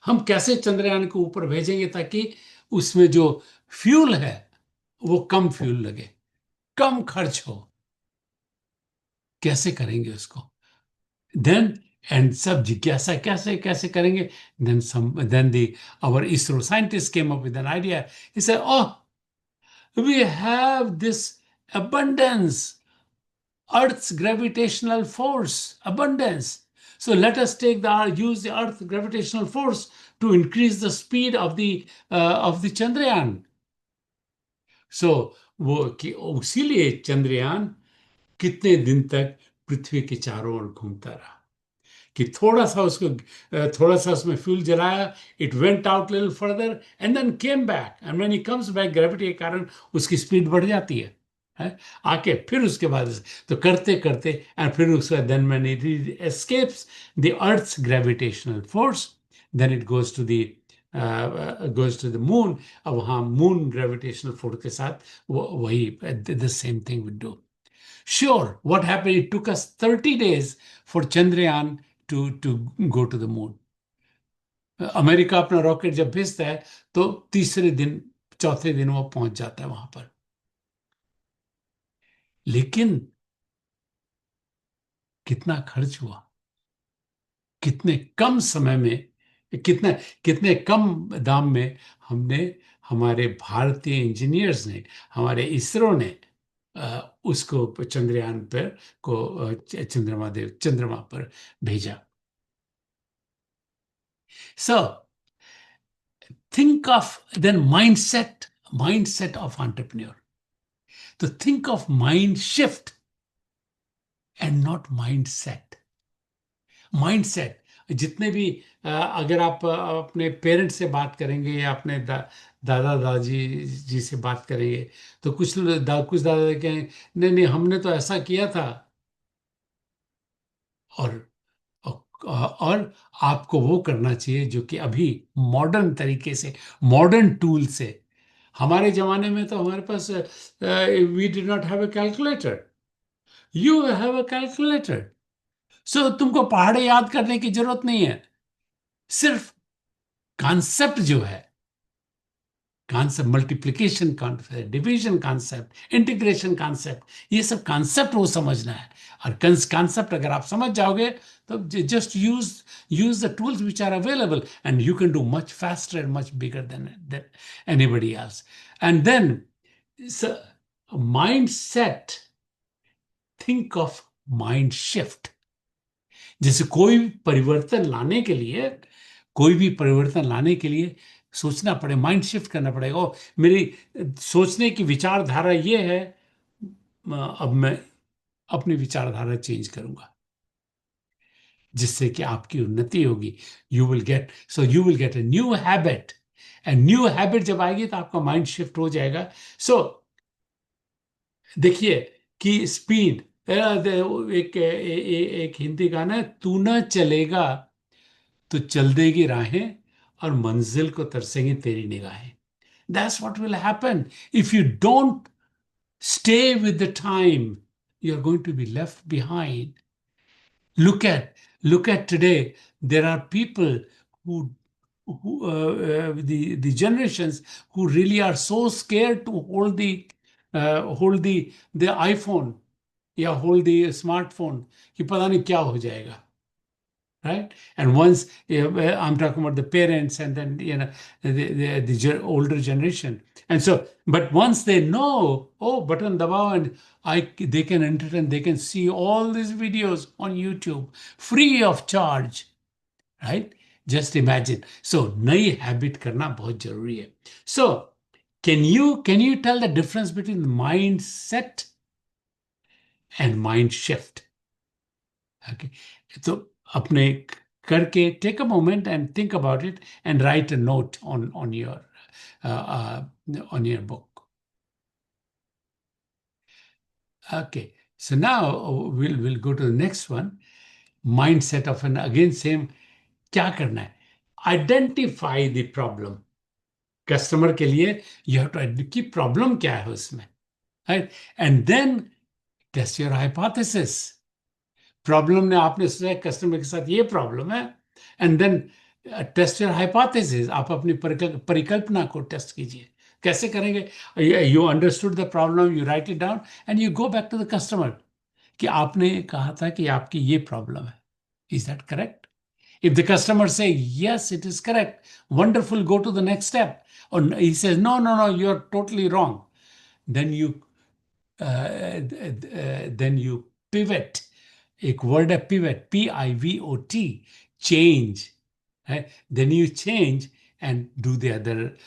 हम कैसे चंद्रयान को ऊपर भेजेंगे ताकि उसमें जो फ्यूल है वो कम फ्यूल लगे, कम खर्च हो, कैसे करेंगे उसको। देन एंड सब जिज्ञासा कैसे कैसे करेंगे। Then the our ISRO scientist came up with an idea. He said, oh, we have this abundance, Earth's gravitational force, abundance. So let us use the Earth gravitational force to increase the speed of the Chandrayaan. So वो कि उसीलिए चंद्रयान कितने दिन तक पृथ्वी के चारों ओर घूमता रहा, कि थोड़ा सा उसमें फ्यूल जलाया, it went out little further and then came back, and when he comes back gravity के कारण उसकी स्पीड बढ़ जाती है आके फिर उसके बाद तो करते करते एंड फिर उसके बाद then when it escapes the earth's gravitational force, then it goes to the moon. अब वहां मून ग्रेविटेशनल फोर्स के साथ वही the same thing will do. Sure, what happened? It took us 30 days for Chandrayaan to go to the moon. America अपना rocket जब भेजता है तो तीसरे दिन चौथे दिन वो पहुंच जाता है वहां पर। लेकिन कितना खर्च हुआ, कितने कम समय में, कितने कितने कम दाम में हमने, हमारे भारतीय इंजीनियर्स ने, हमारे इसरो ने उसको चंद्रयान पर चंद्रमा पर भेजा। So think of then mindset of entrepreneur. To think of mind shift and not mindset. Mindset, जितने भी अगर आप अपने पेरेंट्स से बात करेंगे या अपने दादा दादी जी से बात करेंगे तो कुछ दादा कहेंगे नहीं नहीं हमने तो ऐसा किया था। और और आपको वो करना चाहिए जो कि अभी मॉडर्न तरीके से, मॉडर्न टूल से। हमारे जमाने में तो हमारे पास we did not have a calculator, you have a calculator. So तुमको पहाड़े याद करने की जरूरत नहीं है, सिर्फ कॉन्सेप्ट जो है, concept, multiplication concept, division concept, integration concept, ये सब कॉन्सेप्ट वो समझना है। और कॉन्सेप्ट अगर आप समझ जाओगे तो just use the tools which are available and you can do much faster and much bigger than anybody else. And then mind set, think of mind shift. जैसे कोई भी परिवर्तन लाने के लिए सोचना पड़े, माइंड शिफ्ट करना पड़ेगा। ओ, मेरी सोचने की विचारधारा ये है, अब मैं अपनी विचारधारा चेंज करूंगा, जिससे कि आपकी उन्नति होगी। You will get a new habit, and new habit जब आएगी तो आपका माइंड शिफ्ट हो जाएगा. सो देखिए कि स्पीड, एक हिंदी गाना है, तू ना चलेगा तो चल देगी राहें और मंजिल को तरसेंगी तेरी निगाहें. That's what will happen. If you don't stay with the time, you're going to be left behind. Look at look at today. There are people who the generations who really are so scared to hold the iPhone या hold the smartphone कि पता नहीं क्या हो जाएगा. Right? And once I'm talking about the parents and then the older generation. And so, but once they know, oh, button dabao and they can entertain, they can see all these videos on YouTube free of charge, right? Just imagine. So, नई habit करना बहुत जरूरी है. So, can you tell the difference between mindset and mind shift? Okay. So अपने करके take a moment and think about it and write a note on your book. Okay. So now we'll go to the next one. Mindset of an again same. क्या करना है? Identify the problem. Customer के लिए you have to identify problem क्या है उसमें, right? And then test your hypothesis. Problem ने आपने सोचा कस्टमर के साथ ये प्रॉब्लम है, and then test your hypothesis. आप अपनी परिकल्पना को टेस्ट कीजिए. कैसे करेंगे? You understood the problem, you write it down and you go back to the customer कि आपने कहा था कि आपकी ये प्रॉब्लम है. Is that correct? If the customer से yes it is correct, wonderful, go to the next step. और he says no no no you are totally wrong, then you pivot. एक वर्ड है pivot, PIVOT, change. Then you change and do the other,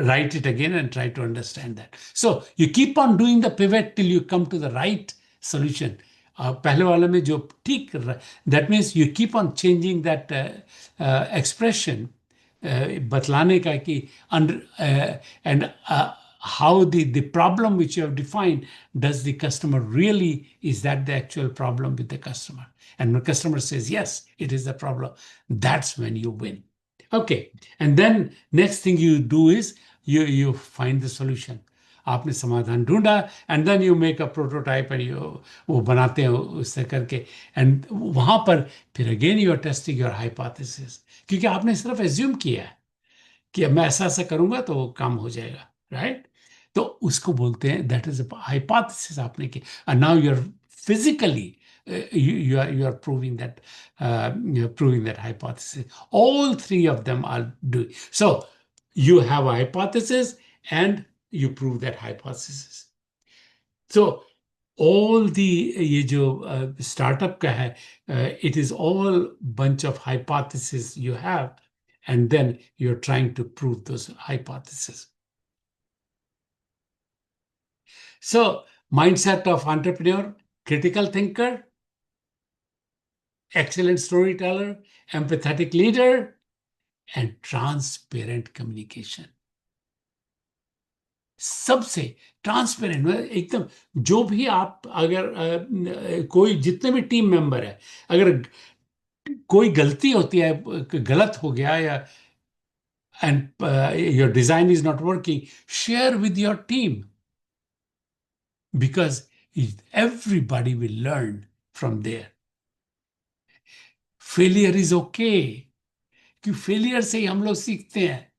write it again and try to understand that. So you keep on doing the pivot till you come to the right solution. पहले वाले में जो ठीक, that means you keep on changing that expression, बतलाने का कि and how the problem which you have defined, does the customer really, is that the actual problem with the customer? And when the customer says yes, it is the problem, that's when you win. Okay, and then next thing you do is you find the solution. आपने समाधान ढूंढा and then you make a prototype and वो बनाते हैं उससे करके, एंड वहां पर फिर again you are testing your hypothesis, क्योंकि आपने सिर्फ एज्यूम किया है कि मैं ऐसा ऐसा करूंगा तो वो काम हो जाएगा, राइट? तो उसको बोलते हैं दैट इज हाइपोथेसिस आपने की, and now you are physically you are proving that hypothesis. All three of them are doing. So you have a hypothesis and you prove that hypothesis. So all the ये जो startup का है, it is all bunch of hypotheses you have, and then you're trying to prove those hypotheses. So mindset of entrepreneur: critical thinker, excellent storyteller, empathetic leader, and transparent communication. सबसे transparent, एकदम, जो भी आप अगर कोई जितने भी टीम मेंबर है, अगर कोई गलती होती है, गलत हो गया या and your design is not working, share with your team, because everybody will learn from there. Failure is okay, कि फेलियर से ही हम लोग सीखते हैं.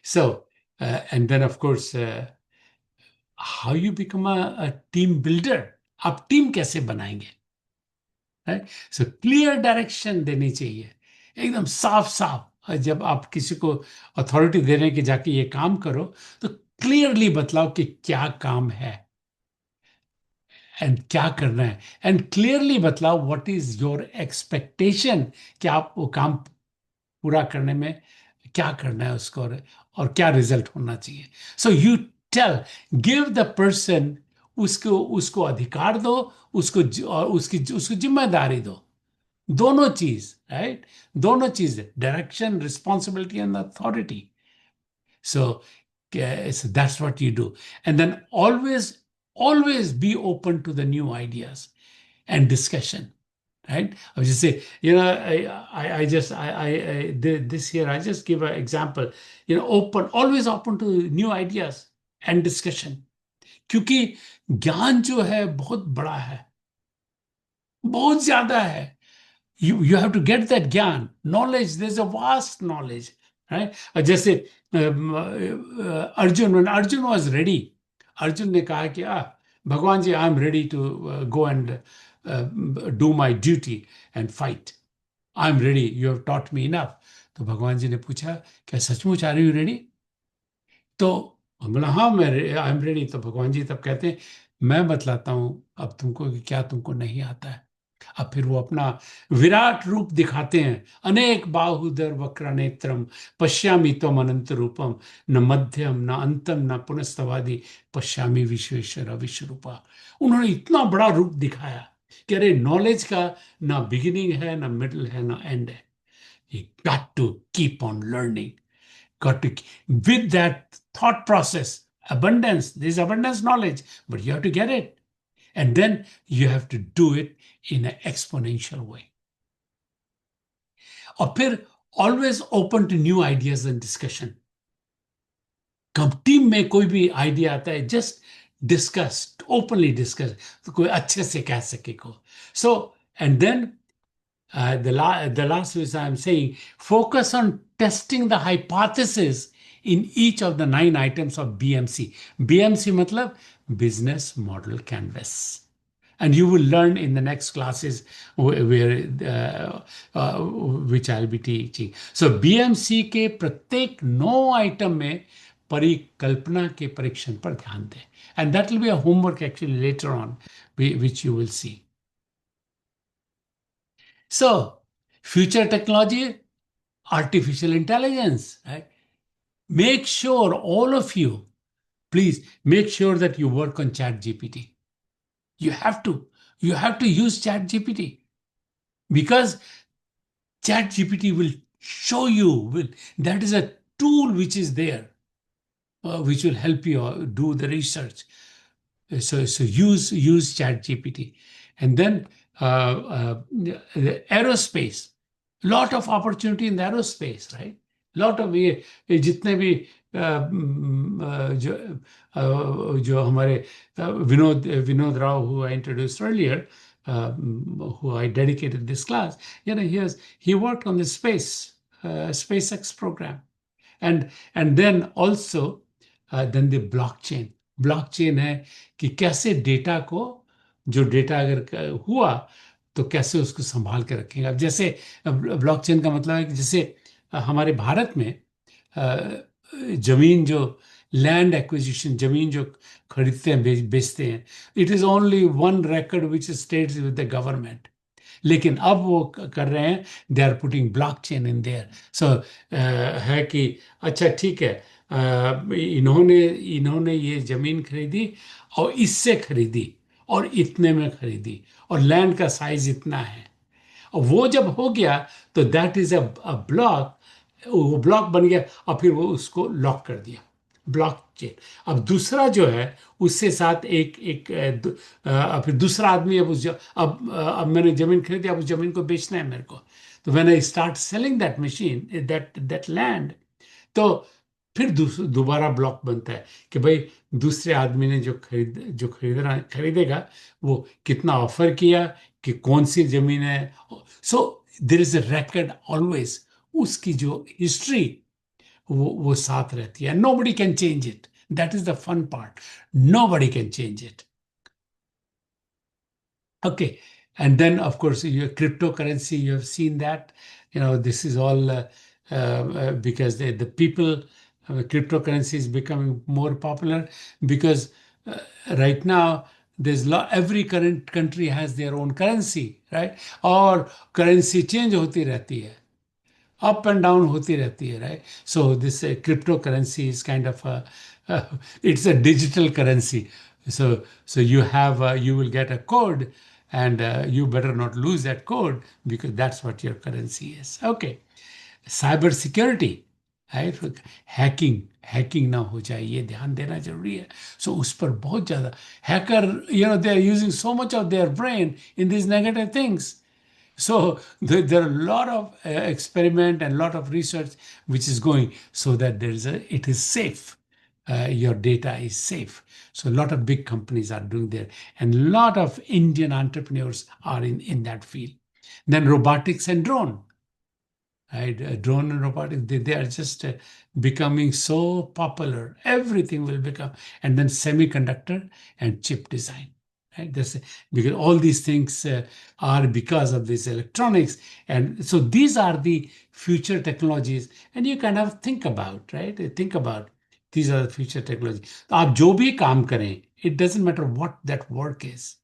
So and then of course how you become a team builder. आप team कैसे बनाएंगे, right? So clear direction देनी चाहिए, एकदम साफ साफ. जब आप किसी को अथॉरिटी दे रहे हैं कि जाके ये काम करो, तो क्लियरली बतलाओ कि क्या काम है एंड क्या करना है, एंड क्लियरली बतलाओ व्हाट इज योर एक्सपेक्टेशन, कि आप वो काम पूरा करने में क्या करना है उसको, और क्या रिजल्ट होना चाहिए. So you tell, give the person, उसको उसको अधिकार दो, उसको और उसको जिम्मेदारी दो, दोनों चीज, राइट, दोनों चीज, direction, responsibility and authority. So, so that's what you do. And then always be open to the new ideas and discussion. Right? I would just say, this year, I just give an example, always open to new ideas and discussion. क्योंकि ज्ञान जो है बहुत बड़ा है, बहुत ज्यादा है. You have to get that ज्ञान, knowledge. There's a vast knowledge, right? जैसे Arjun, when Arjun was ready, Arjun ने कहा कि भगवान जी, I am ready to go and do my duty and fight. I am ready, you have taught me enough. तो भगवान जी ने पूछा, क्या सचमुच आर यू रेडी? तो हम बोला हाँ, मैं आई एम रेडी. तो भगवान जी तब कहते हैं, मैं बतलाता हूं अब तुमको कि क्या तुमको नहीं आता है. अब फिर वो अपना विराट रूप दिखाते हैं. अनेक बाहुदर वक्र नेत्रम पश्यामि त्वम अनंत रूपम, न मध्यम न अंतम न पुनस्तवादि पश्यामि विश्वेश्वर विश्वरूपा. उन्होंने इतना बड़ा रूप दिखाया कि अरे, नॉलेज का ना बिगिनिंग है, ना मिडल है, ना एंड है. You got to keep on learning. Got to, with that thought process, abundance, there's abundance knowledge, but you have to get it. And then you have to do it in an exponential way. और फिर always open to new ideas and discussion. कब team में कोई भी idea आता है, just discuss, openly discuss, तो कोई अच्छे से कह सके को. So and then the last which I am saying, focus on testing the hypothesis in each of the 9 items of BMC. BMC मतलब business model canvas. And you will learn in the next classes which I'll be teaching. So BMC के प्रत्येक 9 item में परिकल्पना के परीक्षण पर ध्यान दें. And that will be a homework actually later on, which you will see. So, future technology, artificial intelligence, right? Make sure, all of you, please make sure that you work on ChatGPT. You have to. You have to use ChatGPT because ChatGPT will show you, that is a tool which is there, which will help you do the research. So use ChatGPT. And then the aerospace, lot of opportunity in the aerospace, right? Lot of ये जितने भी जो हमारे Vinod Rao, who I introduced earlier, who I dedicated this class, he worked on the SpaceX program. And then also then the blockchain है कि कैसे data को, जो डेटा अगर हुआ तो कैसे उसको संभाल के रखेंगे. अब जैसे ब्लॉकचेन का मतलब है कि जैसे हमारे भारत में जमीन, जो लैंड एक्विजिशन, जमीन जो खरीदते हैं, बेचते हैं, it is only one record which states with the government. लेकिन अब वो कर रहे हैं, they are putting blockchain in there. So है कि अच्छा ठीक है, इन्होंने ये जमीन खरीदी और इससे खरीदी और इतने में खरीदी और लैंड का साइज इतना है. और वो जब हो गया तो दैट इज अ ब्लॉक. वो ब्लॉक बन गया और फिर वो उसको लॉक कर दिया, ब्लॉकचेन. अब दूसरा जो है उससे साथ फिर दूसरा आदमी अब मैंने जमीन खरीदी, अब उस जमीन को बेचना है मेरे को. तो when I start selling that machine, that land, तो फिर दोबारा ब्लॉक बनता है कि भाई दूसरे आदमी ने जो खरीदेगा वो कितना ऑफर किया, कि कौन सी जमीन है. So there is a record always. उसकी जो हिस्ट्री वो साथ रहती है. Nobody can change it. That is the fun part. Nobody can change it. Okay. And then, of course, your cryptocurrency, you have seen that. This is all because the people, cryptocurrency is becoming more popular because right now, every current country has their own currency, right? Or currency change होती रहती है. Up and down होती रहती है, right? So this cryptocurrency is kind of it's a digital currency. So you will get a code and you better not lose that code because that's what your currency is. Okay. Cyber security है, hacking ना हो जाए, ये ध्यान देना जरूरी है. सो उस पर बहुत ज्यादा hacker, they are using so much of their brain in this negative things. So there are a lot of experiment and a lot of research which is going so that it is safe. Your data is safe. So a lot of big companies are doing there, and a lot of Indian entrepreneurs are in that field. Then robotics and drone. Right? Drone and robotics, they are just becoming so popular. Everything will become, and then semiconductor and chip design. Right? Because all these things are because of this electronics, and so these are the future technologies. And you kind of think about, right? Think about these are the future technologies. आप जो भी काम करें, it doesn't matter what that work is.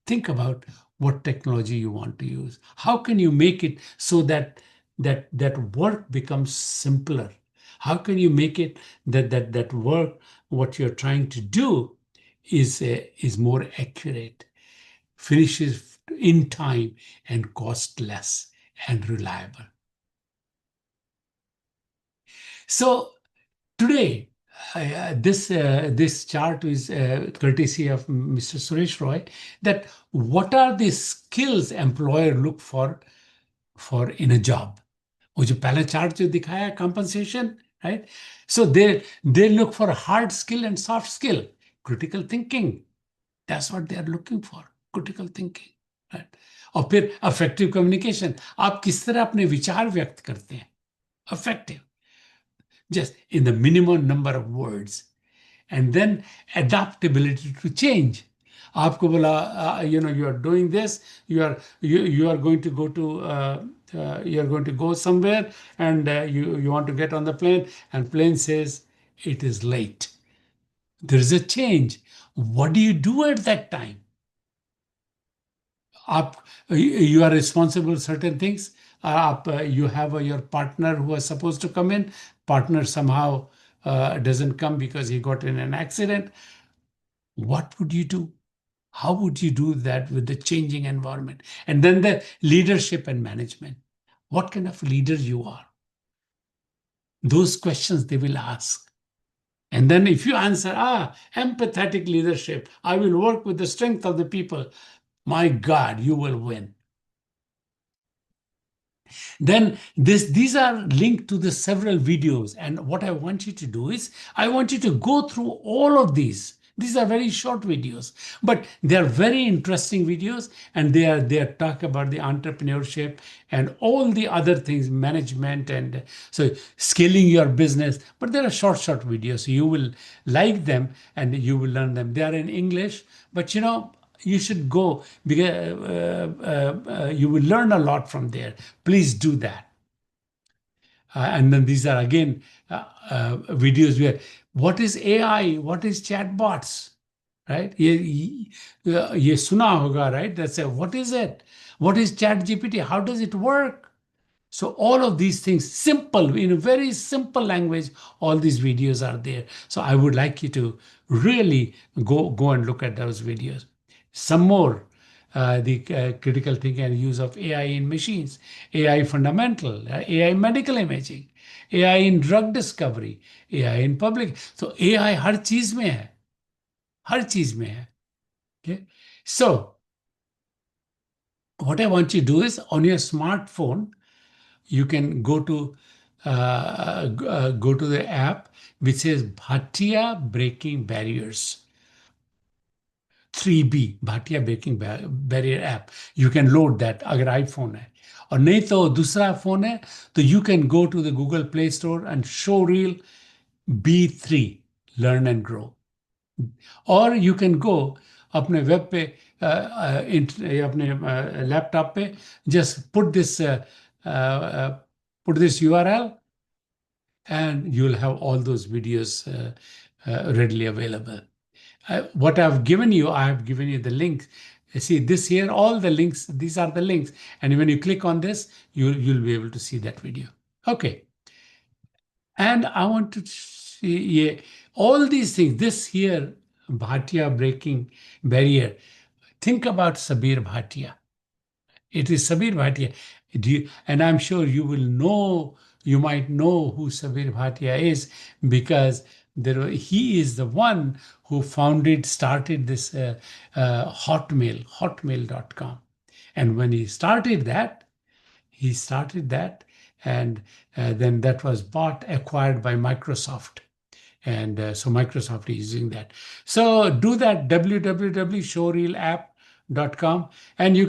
Think about what technology you want to use. How can you make it so that that work becomes simpler? How can you make it that work, what you're trying to do, is more accurate, finishes in time, and cost less and reliable? So today, this chart is courtesy of Mr. Suresh Roy. That what are the skills employer look for in a job? वो जो पहला chart जो दिखाया है compensation, right? So they look for hard skill and soft skill, critical thinking. That's what they are looking for, critical thinking, right? और फिर effective communication. आप किस तरह अपने विचार व्यक्त करते हैं? Effective, just in the minimum number of words. And then adaptability to change. आपको बोला, you are doing this, you are going to go to you are going to go somewhere, and you want to get on the plane, and plane says it is late. There is a change. What do you do at that time? आप you are responsible for certain things. You have your partner who was supposed to come in. Partner somehow doesn't come because he got in an accident. What would you do? How would you do that with the changing environment? And then the leadership and management. What kind of leader you are? Those questions they will ask. And then if you answer, empathetic leadership, I will work with the strength of the people, my God, you will win. Then these are linked to the several videos. And what I want you to do is, I want you to go through all of these. These are very short videos, but they are very interesting videos, and they are talk about the entrepreneurship and all the other things, management, and so scaling your business. But they are short videos, so you will like them and you will learn them. They are in English, but you should go because you will learn a lot from there. Please do that. And then these are again videos where what is AI, what is chatbots, right? ये सुना होगा, right? That's what is it? What is Chat GPT? How does it work? So all of these things, simple, in a very simple language, all these videos are there. So I would like you to really go and look at those videos. Some more, the critical thinking and use of AI in machines, AI fundamental, AI medical imaging, AI in drug discovery, AI in public. So AI हर चीज में है, हर चीज में है. Okay. So what I want you to do is, on your smartphone, you can go to the app which says Bhatia Breaking Barriers. 3B, Bhatia Breaking Barrier app. You can load that अगर iPhone है. और नहीं तो दूसरा phone है तो you can go to the Google Play Store and Showreel B3, Learn and Grow. Or you can go अपने web पे अपने लैपटॉप पे, just put this URL, and you'll have all those videos readily available. What I've given you, I have given you the link. See this here, all the links, these are the links. And when you click on this, you'll be able to see that video. Okay. And I want to see all these things. This here, Bhatia Breaking Barrier, Think about Sabir Bhatia. It is Sabir Bhatia. And I'm sure you will know, you might know who Sabir Bhatia is, because he is the one who started this hotmail.com. And when he started that, and then that was acquired by Microsoft. And so Microsoft is using that. So do that, www.showreelapp.com. And you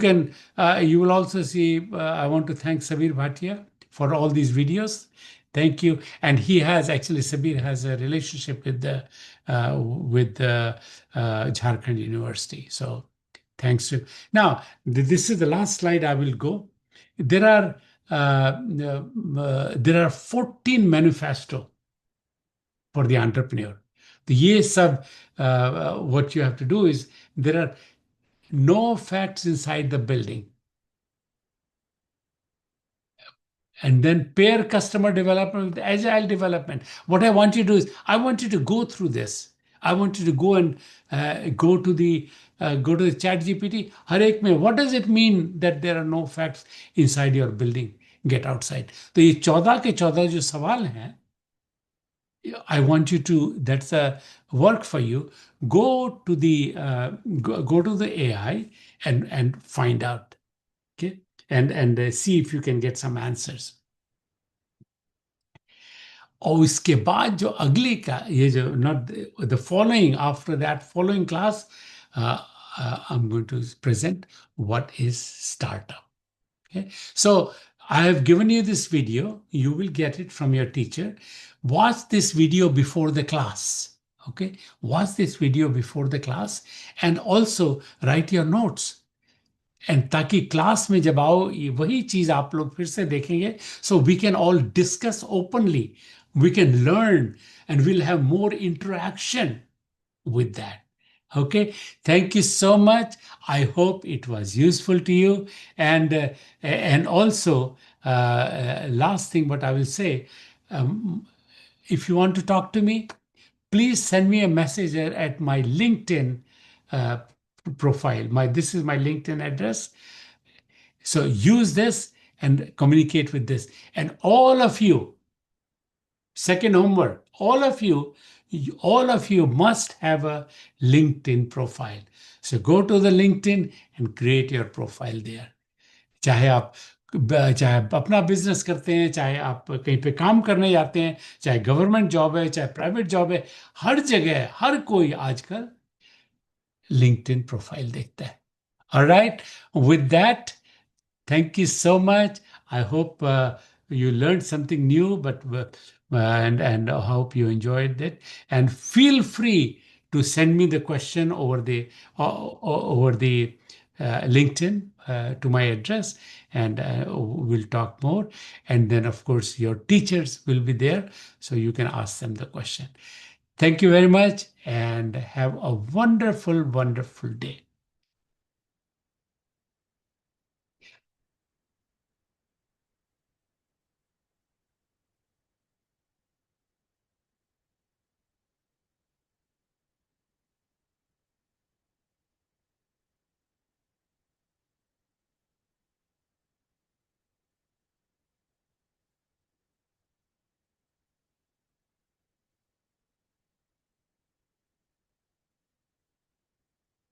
will also see, I want to thank Sabir Bhatia for all these videos. Thank you. And Sabir has a relationship with Jharkhand University. So thanks to, now, this is the last slide I will go. There are 14 manifesto for the entrepreneur. What you have to do is, there are no facts inside the building. And then pair customer development with agile development. What I want you to do is, I want you to go through this. I want you to go and go to the chat GPT. हर एक में, what does it mean that there are no facts inside your building? Get outside. तो ये 14 के 14 जो सवाल हैं, I want you to, that's a work for you. Go to the AI and find out, okay, and see if you can get some answers. और इसके बाद जो अगली का ये जो not the following, after that following class, I'm going to present what is startup. Okay, so I have given you this video. You will get it from your teacher. Watch this video before the class. Okay, watch this video before the class, and also write your notes. And ताकि class में जब आओ वही चीज आप लोग फिर से देखेंगे, so we can all discuss openly, we can learn, and we'll have more interaction with that. Okay, thank you so much. I hope it was useful to you. And also, last thing what I will say, if you want to talk to me, please send me a message at my LinkedIn profile. This is my LinkedIn address. So use this and communicate with this. And all of you, second homework, all of you must have a LinkedIn profile. So go to the LinkedIn and create your profile there. चाहे आप अपना business करते हैं, चाहे आप कहीं पे काम करने जाते हैं, चाहे गवर्नमेंट जॉब है, चाहे प्राइवेट जॉब है, हर जगह हर कोई आजकल LinkedIn प्रोफाइल देखता है. All right, with that, thank you so much. I hope you learned something new, and I hope you enjoyed it. And feel free to send me the question over the LinkedIn to my address, and we'll talk more. And then, of course, your teachers will be there, so you can ask them the question. Thank you very much, and have a wonderful, wonderful day.